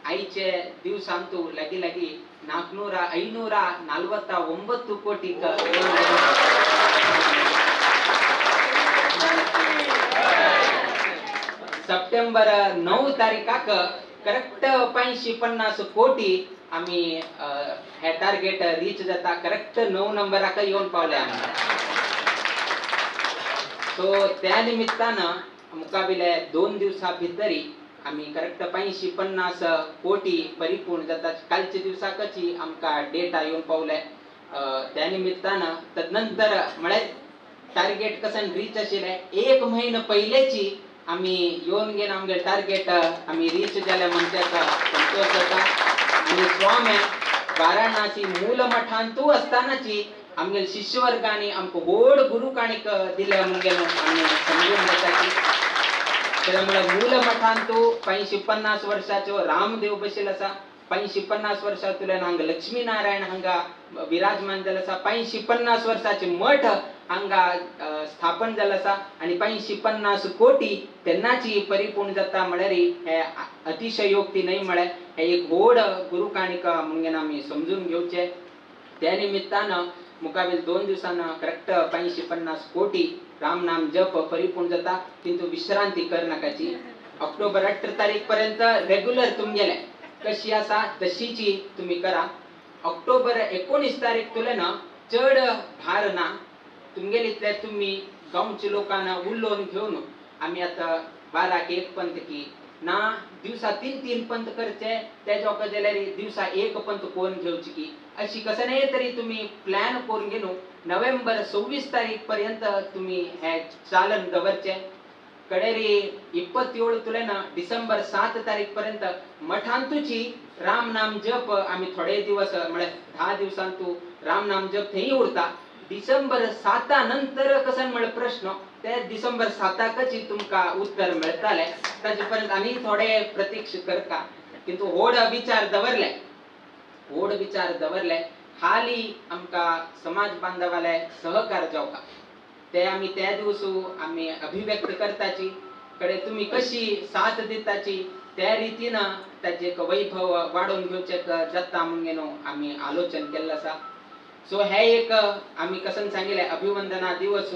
आईचे दिवसांतू लगी 449 कोटी सप्टेंबर 9 तारीखाक करेक्ट 550 कोटी आम्ही हे टार्गेट रीच जाता. करेक्ट 9 नंबराक येऊन पावले आम्ही. सो त्या निमित्तानं मुकाबिले 2 दिवसा भितरी आम्ही करेक्ट 550 कोटी परिपूर्ण जातात. कालच्या दिवसाकची आमका डेटा येऊन पावले. त्या निमित्तानं तदनंतर म्हळे टार्गेट कसन रीच आशिले. 1 महिना पहिलेची आम्ही येऊन गेन आमगे टार्गेट आम्ही रीच जाले म्हणत्याका संतोष जाता. आणि स्वामी वाराणसी मूल मठांतू असतानाची आमगे शिष्यवर्गाने आमको गोड गुरु काणिक दिले म्हणून आम्ही समजून घेताची. त्यामुळे मूल मठांतू 550 वर्षाचो रामदेव बसेल असा. 550 वर्षातुल्यान हांगा लक्ष्मी नारायण हांगा विराजमान जाला असा. 550 वर्षाचे मठ हांगा स्थापन जाला असा. आणि 550 कोटी तेन्नाची परिपूर्ण जाता म्हळ्यार हे अतिशयोक्ती नाही म्हळे हे एक गोड गुरु काणिका म्हणून आम्ही समजून घेवचे. त्या निमित्तानं मुकाबील 2 दिवसांना करेक्ट 550 कोटी राम नाम जप परिपूर्ण जाता. किंतु विश्रांती कर नकाची. ऑक्टोबर 18 तारीख पर्यंत रेग्युलर तुमगेले कशी असा तशीची तुम्ही करा. ऑक्टोबर 19 तारीख तुलेन चढ भार ना तुमगेलीतले तुम्ही गावचे लोकांना उल्लोन घेऊन आम्ही आता 12 एक पंत की ना दिवसा 3 पंत करचे. त्या जोका जाल्यार दिवसा एक पंत कोण घेवची की अशी कसं नाही तरी तुम्ही प्लॅन करून गेलो. नोव्हेंबर 26 तारीख पर्यंत तुम्ही हे चालन दवरचे. कडेरी 27 तुलेन डिसेंबर 7 तारीख पर्यंत मठांतूची राम नाम जप आम्ही थोडे दिवस म्हणजे 10 दिवसांतू राम नाम जप थंय उरता. डिसेंबर 7 नंतर कसं म्हण प्रश्न ते डिसेंबर 7काची तुमका उत्तर मिळताले. त्याच्यापर्यंत आम्ही थोडे प्रतीक्षा करता. किंतु होड विचार दवरले हाली आमका समाज बांधवाले सहकार जावका ते आम्ही त्या दिवसू आम्ही अभिव्यक्त करताची. कडे तुम्ही कशी साथ दिताची त्या रीतीनं त्याचे एक वैभव वाढवून घेवचे जाता म्हणून आम्ही आलोचन केलं असा. सो हे एक आम्ही कसं सांगितले अभिवंदना दिवस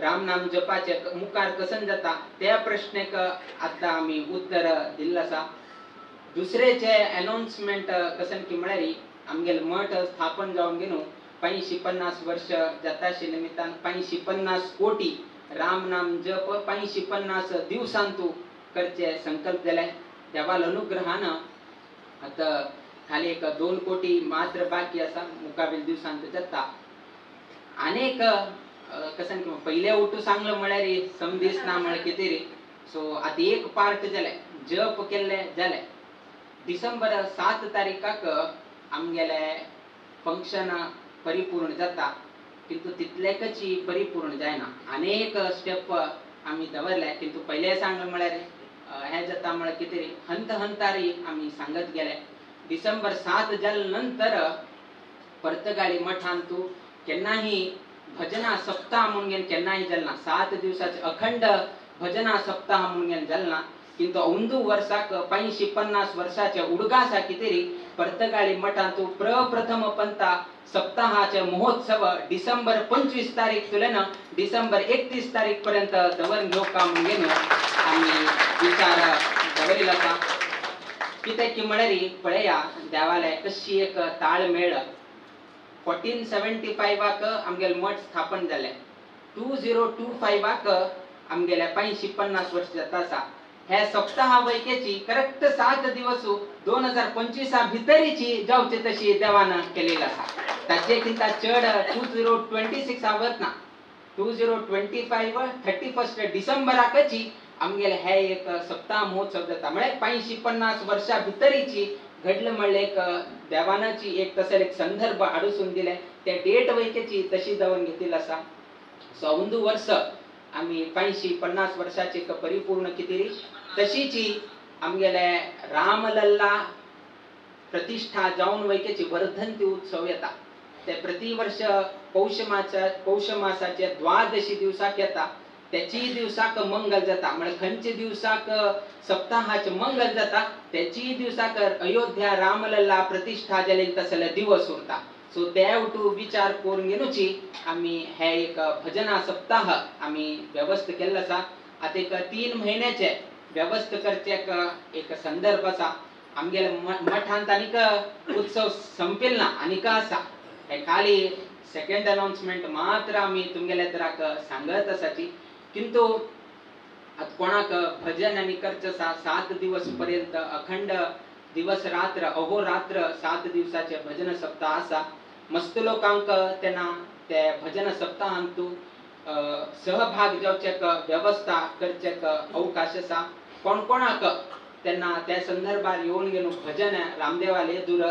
राम नाम जपाचे मुखार कसं जाता त्या प्रश्नेक आता आम्ही उत्तर दिल्लं असा. दुसरेचे अनाउन्समेंट कसं की म्हळ्यारी आमगेल मठ स्थापन जाऊन गेलो 550 वर्ष जाताशी निमित्तान 550 कोटी राम नाम जप 550 दिवसांतू करचे संकल्प दिले. देवाल अनुग्रहानं आता खाली एक 2 कोटी मात्र बाकी असा मुकाबील दिवसांत जाता. अनेक कसं की पहिले उठू सांगलं म्हळ्यारी समदीस ना म्हळ किती रे. सो आता एक पार्ट झाले जप केले झाले. डिसेंबर 7 तारीखाक आमगेले फंक्शन परिपूर्ण जाता, किंतु तितलेकची परिपूर्ण जायना. अनेक स्टेप आम्ही दवरले, किंतु पहिले सांगलं म्हळ्यार हे जाता म्हळ्यार कितें हंत हंतारी आम्ही सांगत गेले. डिसेंबर 7 जाले नंतर पर्तगाळी मठान तू केन्नाही भजना सप्ताह म्हणून केन्नाही जालना. 7 दिवसाचे अखंड भजना सप्ताह म्हणून जालना. किंतु ಒಂದು ವರ್ಷಕ್ಕೆ 50 वर्षाच्या उडगासा कितेरी पर्तगाळी मठांतू प्रप्रथम पंत सप्ताहाचे महोत्सव डिसेंबर 25 तारीख तुलेन डिसेंबर 31 तारीख पर्यंत दवरून घेवका म्हणून आम्ही विचार दवरिला आसा. कित्याक की म्हळ्यार पळया देवाले कशी एक ताळमेळ. 1475 आमगेले मठ स्थापन जाले. 2025 आमगेले 50 वर्ष जाता आसा. हे सप्ताहा पैकीची करेक्ट 7 दिवस 2025 भितरीची जावची तशी देवान केलेली आसा. ताचे किंता चड 2026 आवत ना. 2025 31 डिसेंबराकची आमगेले हे एक सप्ताह महोत्सव जाता. म्हळ्यार 50 वर्षा भितरीची घडलं म्हणले एक देवानाची एक तसं एक संदर्भ आडूसून दिले. ते डेट वैकेची तशी जाऊन घेतली आसा. सो 1 वर्ष आम्ही 50 वर्षाची परिपूर्ण किती तशीची आमगेले रामलल्ला प्रतिष्ठा जाऊन वैकेची वर्धंती उत्सव येता. ते प्रति वर्ष पौष मासाच्या 12 दिवसाक येता. त्याची दिवसाक मंगल जाता. म्हणजे खंयचे दिवसाक सप्ताहाचे मंगल जाता त्याची दिवसाक अयोध्या रामलल्ला प्रतिष्ठा जाली तसले दिवस उरता. सो ते उठू विचार करून घेऊची आम्ही हे एक भजना सप्ताह आम्ही व्यवस्था केला आसा. आता एक 3 महिन्याचे व्यवस्था करचे एक संदर्भ आसा. आमगेले मठांत आनीक उत्सव संपेल ना आनीक आसा. हे खाली सेकंड अनाउन्समेंट मात्र आम्ही तुमगेले तराक सांगत आसाची. किंतु आता कोणाक भजन आनी करचे आसा 7 दिवस पर्यंत अखंड दिवस रात्र अहोरात्र 7 दिवसाचे भजन सप्ताह आसा. मस्त लोकांक त्यांना ते भजन सप्ताहांत सहभाग जावचे व्यवस्था करचे अवकाश आसा. कोण कोणाक त्यांना त्या संदर्भात येऊन गेलो भजन रामदेवाले दूर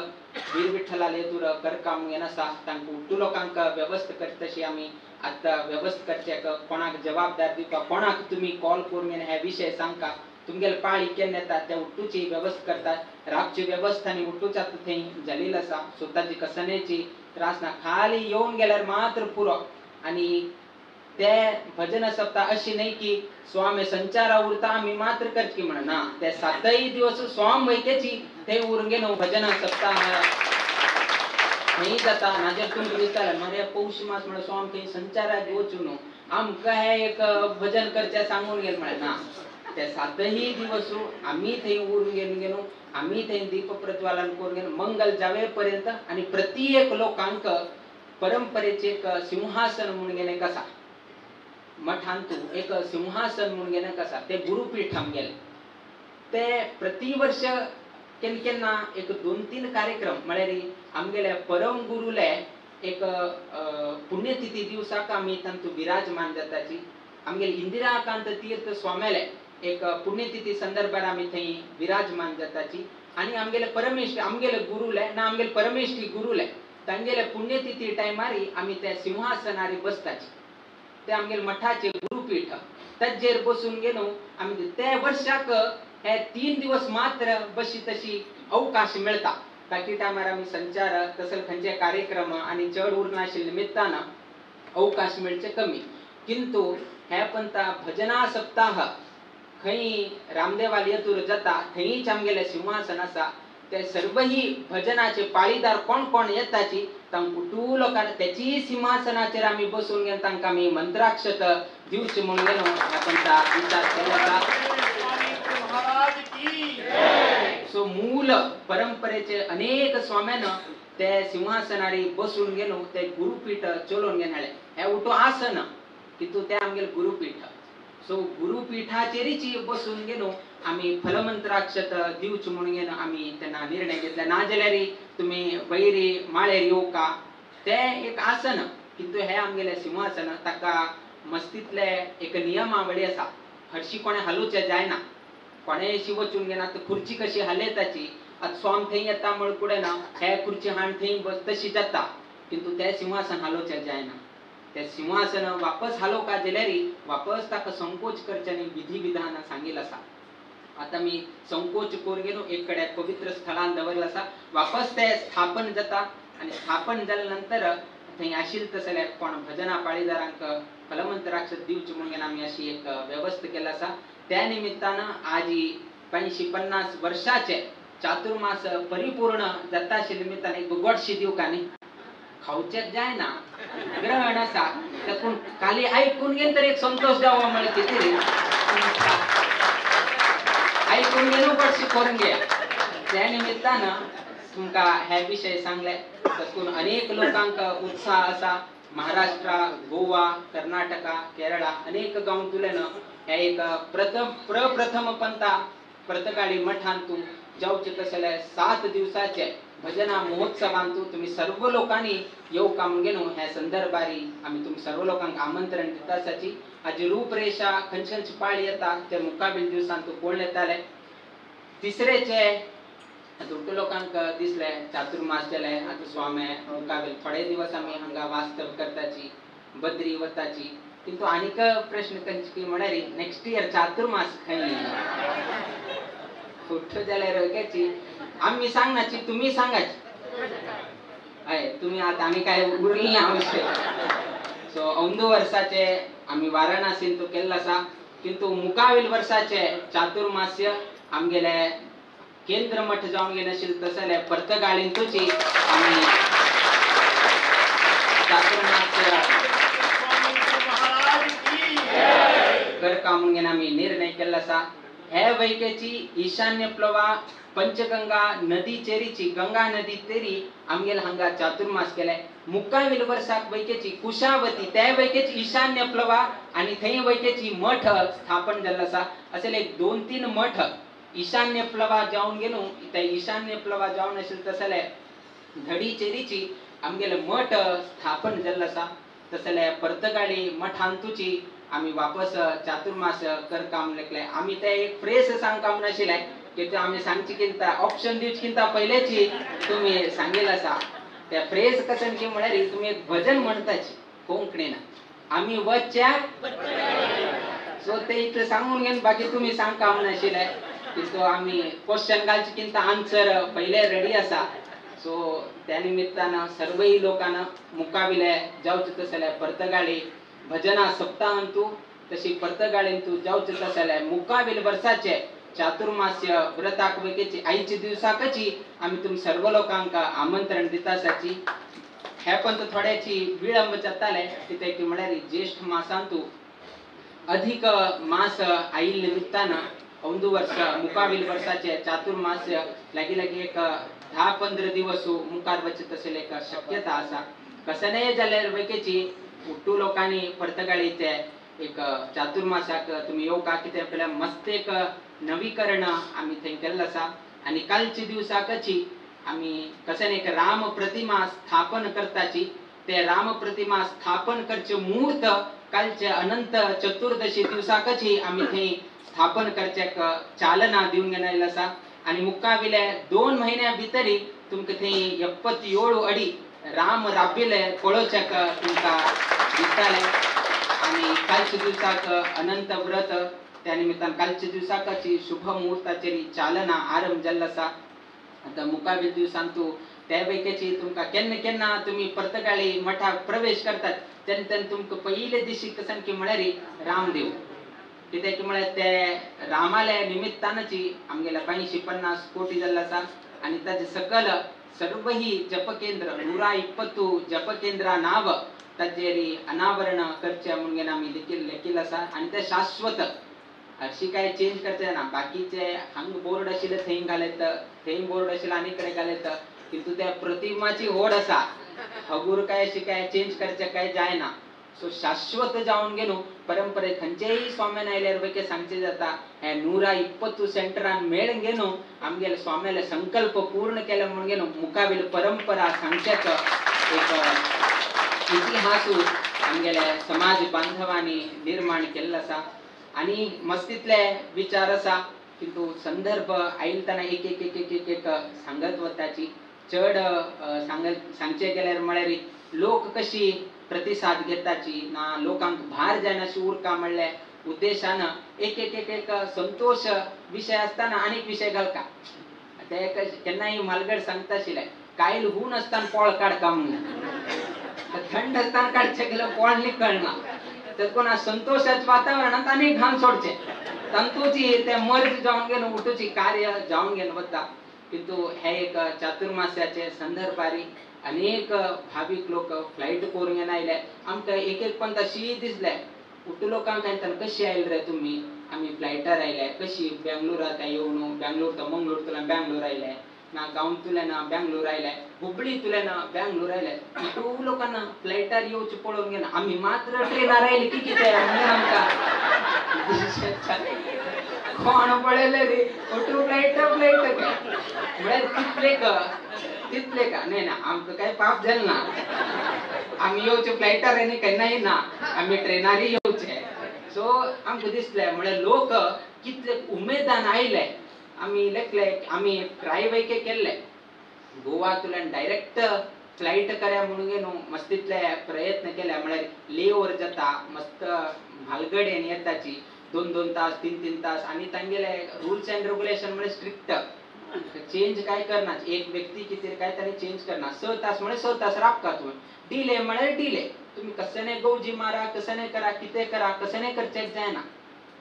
वीर विठ्ठलाले दूर करका म्हणून आसा. तांकां उट्टू लोकांक व्यवस्था करता तशी आमी आता व्यवस्था करचे कोणाक जबाबदार दिवपा कोणाक तुम्ही कॉल करून हे विषय सांगता तुमगेले पाळी केन्ना येता त्या उट्टूची व्यवस्था करतात. रातची व्यवस्था आनी उट्टूच्या थंय जालेली आसा. स्वताची कसनेची त्रास ना. खाली येऊन गेल्यार मात्र पुरो. आणि ते भजन सप्ताह अशी नाही की स्वामी संचारा उरता आम्ही मात्र करची म्हणून ना. ते 7 दिवस स्वाम वैकेची ते उरून गेलो भजन सप्ताह नाही जाता. नाजर तुमकां दिसता मरे पौष मास म्हणून स्वाम थंय संचाराक वचूं न्हू आमकां हे एक भजन करचे सांगून गेल म्हळ्यार ना. ते 7 दिवस आम्ही थंय उरून गेलो आम्ही थंय दीप प्रज्वालन करून गेलो मंगल जावे पर्यंत. आणि प्रत्येक लोकांक परंपरेचे एक सिंहासन म्हणून गेले कसा मठांतू एक सिंहासन म्हणून गेले कसा ते गुरुपीठ आमगेले. ते प्रतिवर्ष केन्ना एक 2-3 कार्यक्रम म्हळ्यार आमगेले परम गुरुले एक पुण्यतिथी दिवसाक आमी तांतू विराजमान जाताची. आमगेले इंदिराकांत तीर्थ स्वामेले एक पुण्यतिथी संदर्भात आमी थंय विराजमान जाताची. आणि आमगेले परमेश्वर आमगेले गुरुले ना आमगेले परमेश्वरी गुरुले तांगेले पुण्यतिथी टायमारी आमी त्या सिंहासनारी बसताची. ते आमगेले मठाचे गुरुपीठ ताजेर बसून गेलो आमी ते वर्षाक हे 3 दिवस मात्र बशी तशी अवकाश मिळता. बाकी टायमार आमी संचार तसले खंयचे कार्यक्रम आणि चढ उर नाशिल्ले निमित्तान अवकाश मिळचे कमी. किंतु हे पंता भजना सप्ताह खंय रामदेवाल येतूर जाता थंयच आमगेले सिंहासन आसा. ते सर्वही भजनाचे पाळीदार कोण कोण येताची तांकां उठू लोकांना त्याची सिंहासनाचेर आमी बसून गेलो तांकां आमी मंत्राक्षत दिवचे म्हणून गेलो आपण विचार केला. सो मूल परंपरेचे अनेक स्वाम्यान ते सिंहासनारी बसून गेलो ते गुरुपीठ चलोवन गेले. हे उठो आसन कितू ते आमगेले गुरुपीठ. सो गुरुपीठाचेरीच बसून गेलो आम्ही फलमंत्राक्षत दिवच म्हणून गेलो आम्ही त्यांना निर्णय घेतला. ना जाल्यार तुम्ही वैरी माळेर येऊ का ते एक आसन. किंतु हे आमगेले सिंहासन ताका मस्तीतले एक नियमावळी आसा. हरशी कोणे हालूचे जायना. कोणे अशी वचून गेना तर खुर्ची कशी हालयताची आता स्वाम थंय येता म्हणकुडे ना हे खुर्ची हाण थंय बस तशी जाता किंतु त्या सिंहासन हालोवचें जायना त्या सिंहासन वापस हालोवका जाल्यार वापस ताका संकोच करचें न्ही विधी विधान सांगिल्लें आसा आता मी संकोच कोरगेलो एक कडेन पवित्र स्थळान दवरला आसा वापस ते स्थापन जाता आणि स्थापन जाल्या नंतर थंय आशिल्ले तसले कोण भजना पाळीदारांक फलमंत्राक्ष दिवचे म्हणून आमी अशी एक व्यवस्था केला आसा त्या निमित्तान आज 550 वर्षाचे चातुर्मास परिपूर्ण जाता आशिल्ले निमित्तान एक गोडशी दिव का न्ही खावचें जायना ग्रहण आसा त्यातून खाली ऐकून घेन तर एक संतोष जावो म्हळ्यार कितें ऐकून घेन गोडशी करून घे त्या निमित्तान तुमकां हे विषय सांगले तातूंत अनेक लोकांक उत्साह आसा महाराष्ट्र गोवा कर्नाटका केरळा अनेक गांवतुल्यान हे एक प्रप्रथम पंथा प्रतगाळी मठांतू जावचे तसले 7 दिवसाचे भजना महोत्सवांतू तुम्ही सर्व लोकांनी येवका म्हणून ह्या संदर्भारी आम्ही तुम्ही सर्व लोकांक आमंत्रण दिता आसाची हाजी रूपरेषा खंयची पाळी येता ते मुकाबील दिवसांतू कोण येताले तिसरेचे दुट्ट लोकांक दिसले चातुर्मास जाले आता स्वामी मुकाबील थोडे दिवस आम्ही हांगा वास्तव करताची बद्री वताची किंतु आनीक प्रश्न खंयची म्हळ्यार नेक्स्ट इयर चातुर्मास खंय कुठं जाल्यार रोग्याची आम्ही सांगनाची तुम्ही सांगाची हय तुम्ही आता आम्ही काय उरली ना आवश्यक सो औंदू वर्साचे आम्ही वाराणसीन तो केल्लो आसा किंतु मुकाबील वर्साचे चातुर्मास्य आमगेले केंद्र मठ जावन गेले आशिल्ले तसले पर्तगाळींतूची आम्ही चातुर्मास करका म्हणून आम्ही निर्णय केल्लो आसा हे वैकेची ईशान्य प्लवा पंचगंगा नदी चेरीची गंगा नदी तेरी आमगेल हांगा चातुर्मास केले मुक्कावील वर्साक वैकेची कुशावती त्या वैकेची ईशान्य प्लवा आणि थंय वैकेची मठ स्थापन जाल्लो आसा असेल एक 2-3 मठ ईशान्य प्लवा जावन गेलो त्या ईशान्य प्लवा जावन आशिल्ले तसले धडी चेरीची आमगेले मठ स्थापन जाल्लो आसा तसले पर्तगाळी मठांतूची आम्ही वापस चातुर्मास करकाम लेखले आम्ही ते एक फ्रेस सांगता म्हणून आशिल्ले की ते आम्ही सांगची किंता ऑप्शन दिवची किंता पहिलेची तुम्ही सांगिल्लें आसा त्या फ्रेस कसन की म्हळ्यार तुम्ही एक भजन म्हणताची कोंकणीन आम्ही वच्या सो ते इतले सांगून घेन बाकी तुम्ही सांगता म्हणून आशिल्ले किंतु आम्ही क्वेश्चन घालची किंता आन्सर पहिले रेडी आसा सो त्या निमित्तान सर्वही लोकांना मुकाबिले जावचे तसले पर्तगाळी भजना सप्ताहांतू तशी पर्तगाळींतू जावचे तसले मुकाबील वर्साचे चातुर्मास्य व्रताक वैकेची आयची दिवसाकची आम्ही तुम सर्व लोकांक आमंत्रण दिता आसाची हे पण थोड्याची विळंब जाताले कित्याक की म्हळ्यार ज्येष्ठ मासांतू अधिक मास आयिल्ले निमित्तान औंदू वर्ष मुकाबील वर्साचे चातुर्मास्य लागी लागी एक 10-15 दिवस मुखार वचत असेल एक शक्यता आसा कसनय जाल्यार वैकेची उट्टू लोकांनी पर्तगाळीचे एक चातुर्मासाक तुम्ही येवका कित्याक आपल्याला मस्त एक नवीकरण आम्ही थंय केल्लो आसा आणि कालची दिवसाकची आम्ही कसन एक राम प्रतिमा स्थापन करताची ते राम प्रतिमा स्थापन करचे मुहूर्त कालचे अनंत चतुर्दशी दिवसाकची आम्ही थंय स्थापन करच्याक चालना दिवन गेलेलो आसा आणि मुक्काबिले 2 महिन्या भितरी तुमकां थंय 77 अडी राम राबिले पळोवच्याक तुमकां दिसताले आणि कालच्या दिवसाक अनंत व्रत त्या निमित्तान कालच्या दिवसाकची शुभ मुहूर्ताचेर चालना आरंभ जाल्लो आसा आता मुकाबील दिवसांतू त्या वैकेची तुमकां केन्ना केन्ना तुम्ही पर्तगाळी मठाक प्रवेश करतात तेन्ना तुमकां पयले दिशी कसन की म्हळ्यार रामदेव कित्याक म्हळ्यार ते रामाले निमित्तानची आमगेल्या 550 कोटी जाल्लो आसा आणि ताचे सकल सर्व ही जपकेंद्र 120 जपकेंद्रा नाव ताचेरी अनावरण करचे म्हणून आम्ही लेखिल्लें आसा आणि ते शाश्वत हरशी काय चेंज करचे ना बाकीचे हांग बोर्ड आशिल्ले थंय घालयत थंय बोर्ड आशिल्ले आनी कडेन घालयत किंतु त्या प्रतिमाची ओढ आसा हगूर काय अशी काय चेंज करचे काय जायना सो शाश्वत जावन गेलो परंपरे खंयचेय स्वाम्यान आयल्यार वैके सांगचे जाता हे 120 सेंटरान मेळून गेलो आमगेले स्वाम्याले संकल्प पूर्ण केले म्हणून गेलो मुकाबील परंपरा सांगच्याक एक इतिहास आमगेले समाज बांधवांनी निर्माण केल्लो आसा आणि मस्तीतले विचार आसा किंतु संदर्भ आयलतना एक एक एक एक एक एक सांगत वताची चढ सांगचे गेल्यार म्हळ्यार लोक कशी प्रतिसाद घेताची ना लोकांक भार जायनाशी उरका म्हणले उद्देशानं एक एक एक एक संतोष विषय असताना अनेक विषय घालका ते केन्नाय मालगड सांगता आशिल्ले कायल ऊन असताना पोळ काडका म्हणून थंड असताना काडचे गेल्यार पोळ निकळना तर कोणा संतोषाच्या वातावरणात अनेक घाण सोडचे तंतूची ते मर्ज जावन घेवन उठूची कार्य जावन घेवन वता किंतु हे एक चातुर्मास्याचे संदर्भारी अनेक भाविक लोक फ्लाइट करून घेवन आयले आमकां एक एक पंत अशी दिसले उठू लोकांक कशी आयले रे तुम्ही आम्ही फ्लाइटार आयले कशी बेंगलोरात येवन बेंगलोर तो मंगळूर बेंगलोर आयले ना गांव तुलें ना बेंगलोर आयले हुबळी तुलें ना बेंगलोर आयले खूब लोकांना फ्लाइटार येवचे पळोवन घेवन आमी मात्र ट्रेनार आयले की कितें आमकां कोण पळयले रे ओटू फ्लाइट म्हळ्यार तितले का नाही ना आमकां काय पाप जालें ना आमी येवचे फ्लाइटार आनी केन्नाय ना आमी ट्रेनार येवचे सो आमकां दिसलें म्हळ्यार लोक कितले उमेदान आयले आमी लेखले आमी ट्राय वैके केल्ले गोवातल्यान डायरेक्ट फ्लाइट करया म्हणून घेवन मस्त तितले प्रयत्न केले म्हळ्यार ले ओव्हर जाता मस्त म्हालगडेन येताची 2-2 तास 3-3 तास आणि तांगेले रूल्स अँड रेग्युलेशन म्हणजे स्ट्रिक्ट चेंज काय करना एक व्यक्ती कितें काय तरी चेंज करना 6 तास म्हणजे 6 तास राबका तुम्ही डिले म्हणजे डिले तुम्ही कसने गौजी मारा कसने करा कितें करा कसने करचेच जायना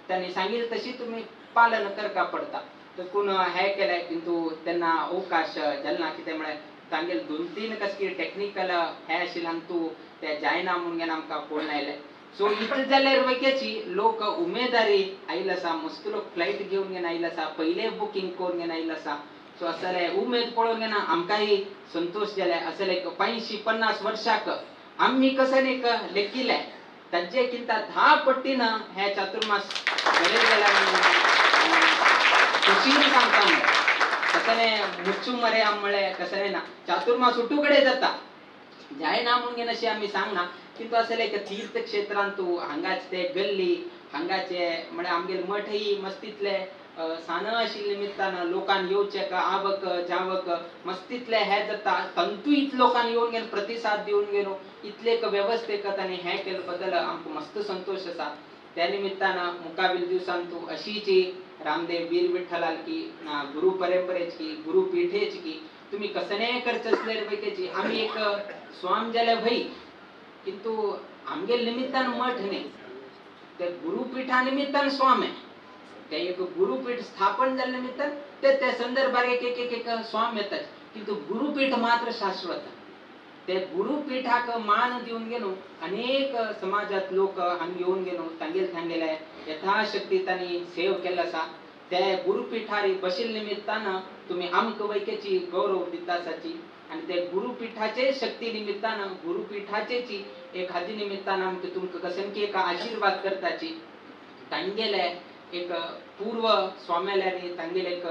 त्यांनी सांगितलं तशी तुम्ही पालन करका पडता तर कोण हे केले किंतु त्यांना अवकाश जालना कितें म्हळ्यार तांगेले 2-3 कसली टेक्निकल हे आशिल्ल्यान तूं ते जायना म्हणून घेवन आमकां पळोवन आयले सो इतले जाल्यार वैकेची लोक उमेदारी आयिल्ले आसा मस्त लोक फ्लाइट घेवन घेवन आयिल्ले आसा पयले बुकींग करून घेवन आयिल्ले आसा सो असले उमेद पळोवन घेवन आमकांय संतोष जाले असले 50 वर्षाक आम्ही कसं एक लेखिले ताचे किंता 10 पट्टीनं हे चातुर्मास घडे गेला खुशीन सांगता कसले मुच्चू मरे आमळे कसले ना चातुर्मास उठूकडे जाता जायना म्हणून घेवन अशें आमी सांगना किंतु असले तीर्थ क्षेत्रांत तूं हांगाचे ते गल्ली हांगाचे म्हळ्यार आमगेले मठही मस्तितले सान आशिल्ले निमित्तान लोकांक येवचे का आवक जावक मस्तितले हे जाता तंतू इतले लोकांक येवन घेवन प्रतिसाद दिवन घेवन इतले व्यवस्थेक तांणी हे केले बद्दल आमकां मस्त संतोष आसा त्या निमित्तान मुखावेल दिवसान तूं अशीची रामदेव वीर विठ्ठलाल की गुरु परंपरेची की गुरु पीठेची की तुम्ही कसने करचे असले पैकीची आम्ही एक स्वाम जाल्या भई किंतु आमगे निमित्तान मठ नाही ते गुरुपीठा निमित्तान स्वाम आहे ते एक गुरुपीठ स्थापन झाल्या निमित्तान ते संदर्भात एक एक एक स्वाम येतात किंतु गुरुपीठ मात्र शाश्वत ते गुरुपीठाक मान देऊन गेलो अनेक समाजात लोक हांग येऊन गेलो तांगेले यथाशक्ती तांणी सेव केला आसा ते गुरुपीठार बशिल निमित्तान तुम्ही आमकां वैकेची गौरव दितासाची आणि ते गुरुपीठाचे शक्ती निमित्तान गुरुपीठाचेची एक हाजी निमित्तान आमकां तुमकां कसं एक आशीर्वाद करताची तांगेले एक पूर्व स्वाम्याल्यानी तांगेले एक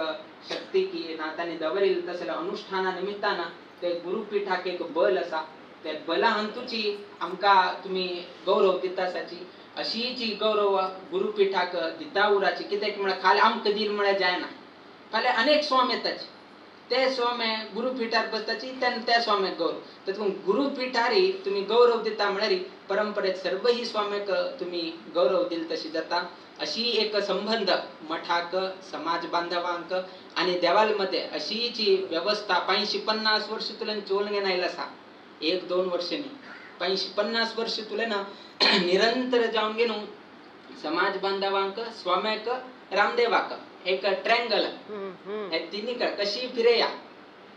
शक्ती की नातांनी दवरिल तसले अनुष्ठाना निमित्तान ते गुरुपीठाक एक बल आसा ते बला हंतुची आमकां तुम्ही गौरव दितासाची अशीची गौरव गुरुपीठाक दिता उराची कित्याक म्हळ्यार खाली आमकां दिल म्हळ्यार जायना फाल्यां अनेक स्वाम येताचे ते स्वामे गुरुपीठार बसताची त्या स्वाम्याक गौरव तातूंत गुरुपीठारी तुम्ही गौरव दिता म्हळ्यार परंपरेत सर्व ही स्वाम्याक तुम्ही गौरव दिल तशी जाता अशी एक संबंध मठाक समाज बांधवांक आणि देवाल मध्ये अशीची व्यवस्था 50-50 वर्ष तुला चोल घेऊन आयला आसा 1-2 वर्ष न्ही 50-50 वर्ष तुला ना निरंतर जावन घेवन समाज बांधवांक स्वाम्याक रामदेवाक एक ट्रँगल हे तिन्ही कशी फिरया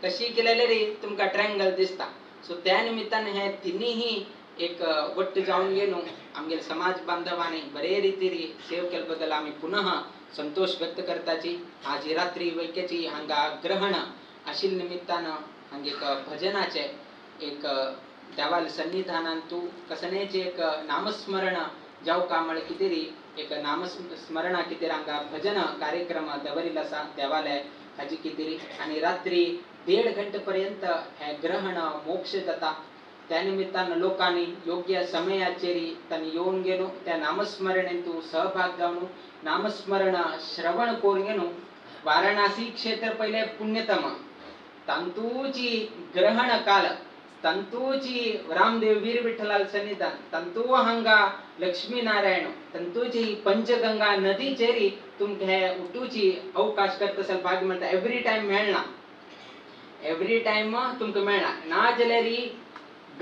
कशी केलेले रे तुमका ट्रँगल दिसता सो त्या निमित्तान हे तिन्ही एक वट्ट जावन गेलो आमगे समाज बांधवांनी बरे रितीरी सेव केले बद्दल आम्ही पुनः संतोष व्यक्त करताची आज रात्री वैकेची हांगा ग्रहण आशिल निमित्तान हांगे एक भजनाचे एक देवाल सन्निधानान तू कसनेचे एक नामस्मरण जाऊ का म्हळे कितेरी एक नामस्मरणा कितेर हांगा भजन कार्यक्रम दवरिल्लो आसा देवालय हाजी कितेरी आणि रात्री 1.5 घंटे पर्यंत हे ग्रहण मोक्ष जाता त्या निमित्तानं लोकांनी योग्य समयाचेरी त्यांनी येऊन गेलो त्या नामस्मरणेंतू सहभाग जाऊन नामस्मरण श्रवण करून गेलो. वाराणसी क्षेत्र पहिले पुण्यतम तंतूची ग्रहण काल तंतूची रामदेव वीर विठ्ठलाल सन्निधान तंतू हंगा लक्ष्मी नारायण तंतूची पंचगंगा नदी चेरी तुमके उठूची अवकाश करत असेल भाग्य म्हणता एव्हरी टाइम मिळणार एव्हरी टाइम तुमका मिळणार ना जलेरी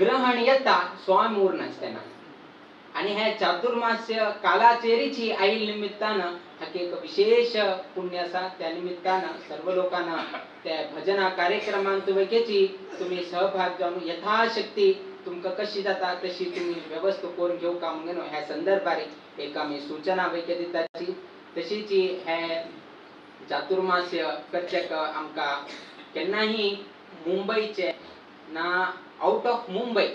ग्रहण येता स्वामी ऊर नसताना आणि ह्या चातुर्मास्य कालाचेरीची आईल निमित्तानं हाके एक विशेष पुण्य असा. त्या निमित्तानं सर्व लोकांना त्या भजना कार्यक्रमांत वैकेची तुम्ही सहभाग जाऊन यथाशक्ती तुमका कशी जाता तशी तुम्ही व्यवस्था करून घेऊ का म्हणून ह्या संदर्भारी एक आम्ही सूचना वैके दिताची. तशीची ह्या चातुर्मास्य करचेक आमका केन्नाही मुंबईचे ना आउट ऑफ मुंबई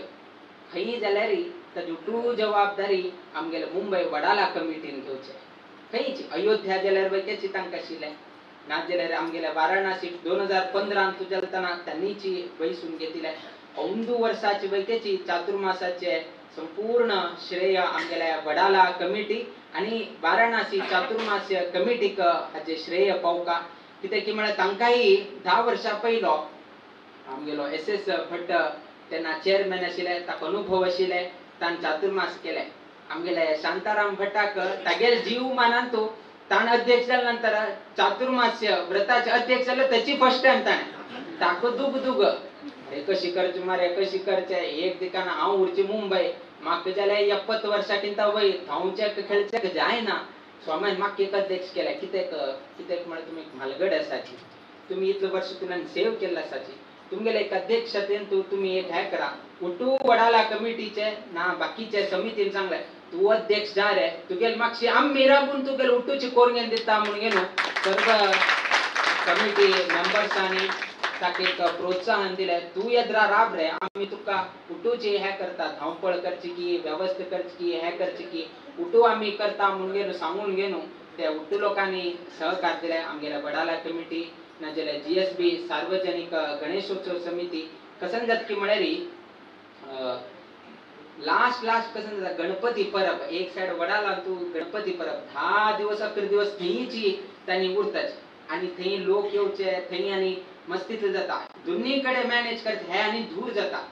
खंय जाल्यार ताजी टू जबाबदारी आमगेले मुंबई वडाला कमिटीन घेवचे. खंयची अयोध्या जाल्यार वैकेची तांकां आशिल्ले ना जाल्यार आमगेल्या वाराणसी 2015 तू चलतना त्यांनीची बैसून घेतिले. औंदू वर्षाची वैकेची चातुर्मासाचे संपूर्ण श्रेय आमगेल्या वडाला कमिटी आणि वाराणसी चातुर्मास्य कमिटीक हाचे श्रेय पावका. कित्याक की म्हळ्यार तांकांही 10 वर्सां पयलो आमगेलो SS भट्ट तेन्ना चेअरमॅन आशिल्ले ताका अनुभव आशिल्ले ताण चातुर्मास केले. आमगेले शांताराम भट्टाक तागेल जीव मानान तो ताण अध्यक्ष जाल्या नंतर चातुर्मास्य व्रताचे अध्यक्ष जाले त्याची फर्स्ट टाइम ताणे ताका दुग हे कशी करचे मारे कशी करचे एक दिकान हांव उरची मुंबई म्हाका जाल्यार 70 वर्सां वय धांवचे खेळचे जायना स्वामीन म्हाका एक अध्यक्ष केला. कित्याक म्हळ्यार तुमी म्हालगड आसाची तुम्ही इतले वर्ष तुलान सेव केल्ले आसाची तुमगेले एक अध्यक्षतेन तुम्ही एक हे करा उठू वडाला कमिटीचे ना बाकीचे समितीन सांगले तू अध्यक्ष जा रे तुगेल मागशी आम्ही राबून तुगेल उठूची कोरगेन दिता म्हणून गेलो सर्व कमिटी मेंबर्सांनी ताका एक प्रोत्साहन दिले. तू येद्रा राब रे आम्ही तुका उठूची हे करता धावपळ करची की व्यवस्था करची की हे करची की उठू आम्ही करता म्हणून गेलो सांगून गेलो. त्या उठू लोकांनी सहकार दिले. आमगेल्या वडाला कमिटी नाजाल्यार GSB सार्वजनिक गणेशोत्सव समिती कसन जात की म्हळ्यारी लास्ट कसन जाता गणपती परब एक साइड वडाला तू गणपती परब 10 दिवस 11 दिवस थंयची तांणी उरताच आणि थंय लोक येवचे थंय आणि मस्तीतले जाता दोन्हीकडे मॅनेज करता हे आणि दूर जाता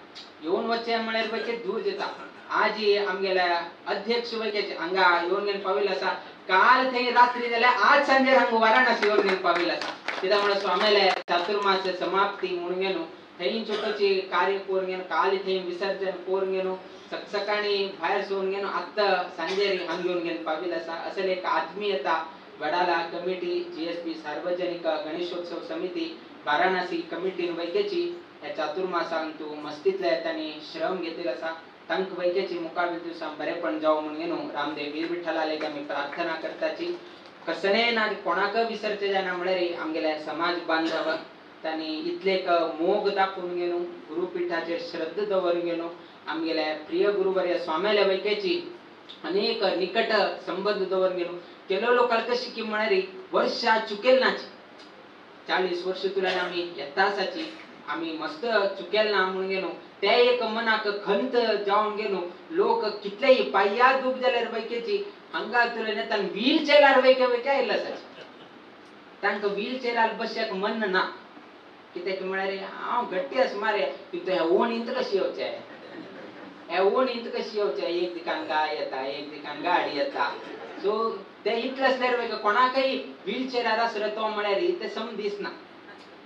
येऊन वच्चे म्हळ्यार वैके दूर जाता. आज आमगेल्या अध्यक्ष वैकेचे हांगा येऊन घेवन पाविल्लो आसा काल थंय रात्री जाल्यार आज सांजे हांगा वाराणसी येऊन घेवन पाविल्लो आसा. कित्याक म्हळ्यार स्वामीले चातुर्मास्य समाप्ती म्हणून गेलो थंय छोटोची कार्य करून गेलो काल थंय विसर्जन करून गेलो सकाळी भायर सोडून गेलो आत्ता सांजेरी हांगा येऊन घेवन पाविल्लो आसा. असले एक आत्मीयता वडाला कमिटी GSB सार्वजनिक गणेशोत्सव समिती वाराणसी कमिटीन वैकेची ह्या चातुर्मासान तू मस्तीतले तांणी श्रम घेतिल्लो आसा. तांक वैकेची मुखार दिवसां बरेपण जावं म्हणून गेलो रामदेव वीर विठ्ठलाले आमी प्रार्थना करताची. कसणे ना कोणाक विसरचे जायना म्हळ्यार आमगेले समाज बांधव तांणी इतले मोग दाखवून गेलो गुरुपीठाचेर श्रद्धा दवरून गेलो. आमगेले प्रिय गुरुवर्य स्वामीले वैकेची अनेक निकट संबंध दवरून गेलो. केलो लोकांक कशी की म्हळ्यार वर्षा चुकेल नाची 40 वर्ष तुला आम्ही येतासाची आम्ही मस्त चुकेल ना म्हणून गेलो. ते एक मनाक खंत जाऊन गेलो. लोक कितलेही पाय्या दुख जाल्यार वैकेची हांगा तुला तांक व्हीलचेअरार वैके आयला आसाची तांक व्हीलचेअरार बसयाक मन ना. कित्याक म्हळ्यार हांव गट्टी आस मारे तितू ह्या ओणींत कशी येवचे ह्या ओणींत कशी येवचे एक दिकान गाय येता एक दिकान गाडी येता. सो ते इतले असल्यार वैके कोणाकय व्हीलचेअरार आसलो तो म्हळ्यार ते सम दिसना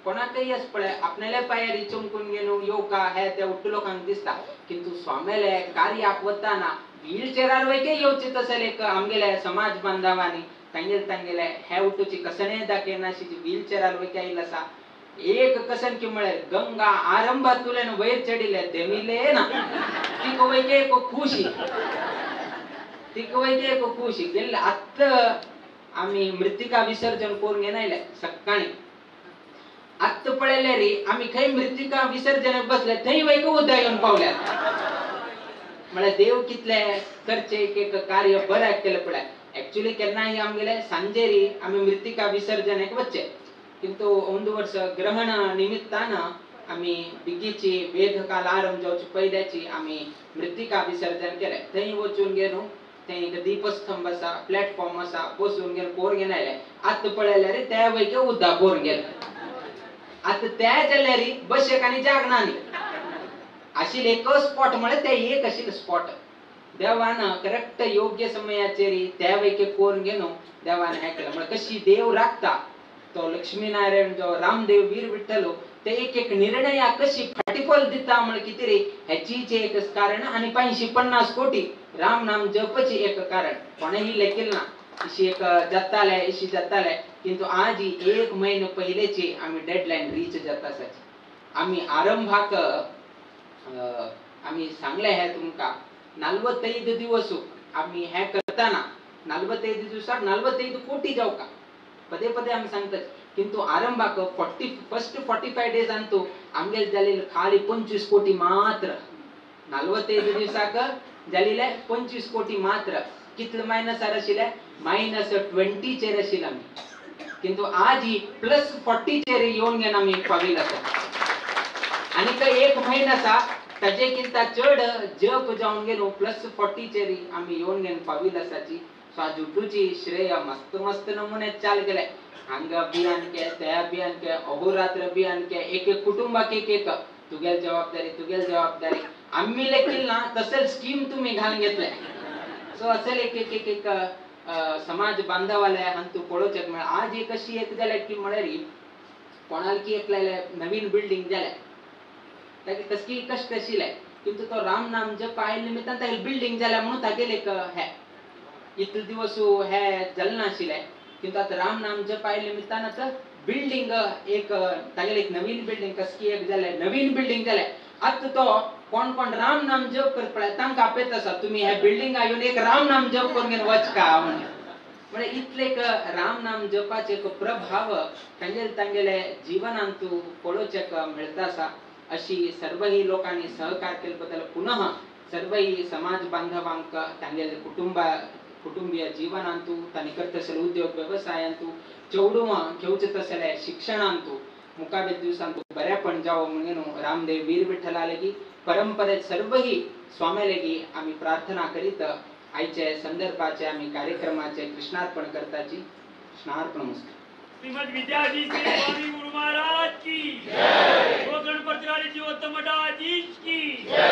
कोणाकय आस पळय आपणाले पायार चमकून गेलो येवका हे त्या उठ्ठ लोकांक दिसता. किंतु स्वामीले कार्याक वताना व्हीलचेअरार वैके येवचे तसले एक आमगेले समाज बांधवांनी तांगेले हे उठूची कसणे दाखयनाशी व्हीलचेअरार वैके आयिल्लो आसा. एक कसन की म्हळ्यार गंगा आरंभात तुलेन वयर चढिल्ले देमिले ना तीक वैके एक खुशी तीक वैके एक खुशी गेल्ले आत्त आम्ही मृत्तिका विसर्जन करून घेनायले सकाळी आत्त पळयले रे आम्ही खंय मृत्तिका विसर्जनाक बसले थंय वैके उदय येवन पावल्यात. म्हळ्यार देव कितले करचे एक कार्य बरें केलें पळय. एक्चुअली केन्नाय आमगेले सांजेरी आमी मृत्तिका विसर्जनाक वचचे किंतु ಒಂದು ವರ್ಷ ग्रहण निमित्तान आम्ही बिगीची वेद काल आरंभ जावची पहिल्याची आम्ही मृत्तिका विसर्जन केले थंय वचून गेलो थंय एक दीपस्तंभ असा प्लॅटफॉर्म असा बसून गेलो पोर घेऊन आले आत पळयले रे त्या वैके उद्दा पोर गेले आता त्या जाल्यारी बशेक आणि जागणानी अशी एक स्पॉट मुळे ते एक अशी स्पॉट देवानं करेक्ट योग्य समयाचेरी त्या वैके कोण घेनो देवाने हे केलं म्हणजे कशी देव राखता तो लक्ष्मीनारायण जो रामदेव वीर विठ्ठल ते एक निर्णय कशी फाटीफल दिता म्हणजे किती रे ह्याची एक कारण आणि 550 कोटी राम नाम जपची एक कारण कोणीही लेखील ना इशी एक जाताले इशी जाताले किंतु आज ही 1 महिने पहिलेची आम्ही डेडलाईन रीच जातासाची आम्ही आरंभाक आम्ही सांगले हे तुमका 45 दिवस आम्ही हे करताना 45 दिवसात 45 कोटी जाऊ का पदे पदे आम्ही सांगतात किंतु आरंभाक 45 डेज आणतो आमगेल झालेले खाली 25 कोटी मात्र 45 दिवसाक झालेले 25 कोटी मात्र कितलं मायनस आरशिले -20 चेर आशिल आम्ही किंतु आज ही +40 चेर येऊन गेन आम्ही पाविल असं आणि का 1 महिन्याचा त्याच्याकिंता चढ जप जाऊन गेलो +40 चेरी आम्ही येऊन गेन पाविल असाची जुटूची श्रेय मस्त मस्त नमुने चाल गेले अंग अभियान के त्या अभियान के अहोरात्र अभियान के एक एक कुटुंबाक एक तुगेल जबाबदारी आम्ही लेखील ना तसेच स्कीम तुम्ही घालून घेतले सो असेल एक समाज बांधवाले हंतु पळोचक मिळ आज एक अशी एक झाले की म्हळेरी कोणाला की एक नवीन बिल्डिंग झाले ताकि तसकी कष्ट आशिले किंतु तो राम नाम जप आय निमित्तान तागे बिल्डिंग झाल्या म्हणून तागेल एक हे इतले दिवस हे जलना आशिले किंतु आता राम नाम जप आय निमित्तान आता बिल्डिंग एक तागेल एक नवीन बिल्डिंग कसकी एक झाले नवीन बिल्डिंग झाले आता तो कोण राम नाम जप करपळे तांका आपेत असा तुम्ही हे बिल्डिंग आयून एक राम नाम जप करून वच का म्हणजे इतले एक राम नाम जपाचे एक प्रभाव तांगेले जीवनांतू पळोचक मिळता असा अशी सर्वही लोकांनी सहकार केल्याबद्दल पुनः सर्वही समाज बांधवांक तांगेले कुटुंबीय जीवनांतू तांणी करतसले उद्योग व्यवसायांतू चौडुमा घेवचतसले शिक्षणांतू मुकाबे दिवसांतू बऱ्यापण जावो म्हणून रामदेव वीर विठ्ठलाले की परंपरेत सर्वही स्वामीले की आम्ही प्रार्थना करीत आईचे संदर्भाचे आम्ही कार्यक्रमाचे कृष्णार्पण करताची कृष्णार्पणमस्तु श्रीमद विद्याधीश स्वामी गुरु महाराज की जय गणपती राजे जीवोत्तम दाजी की जय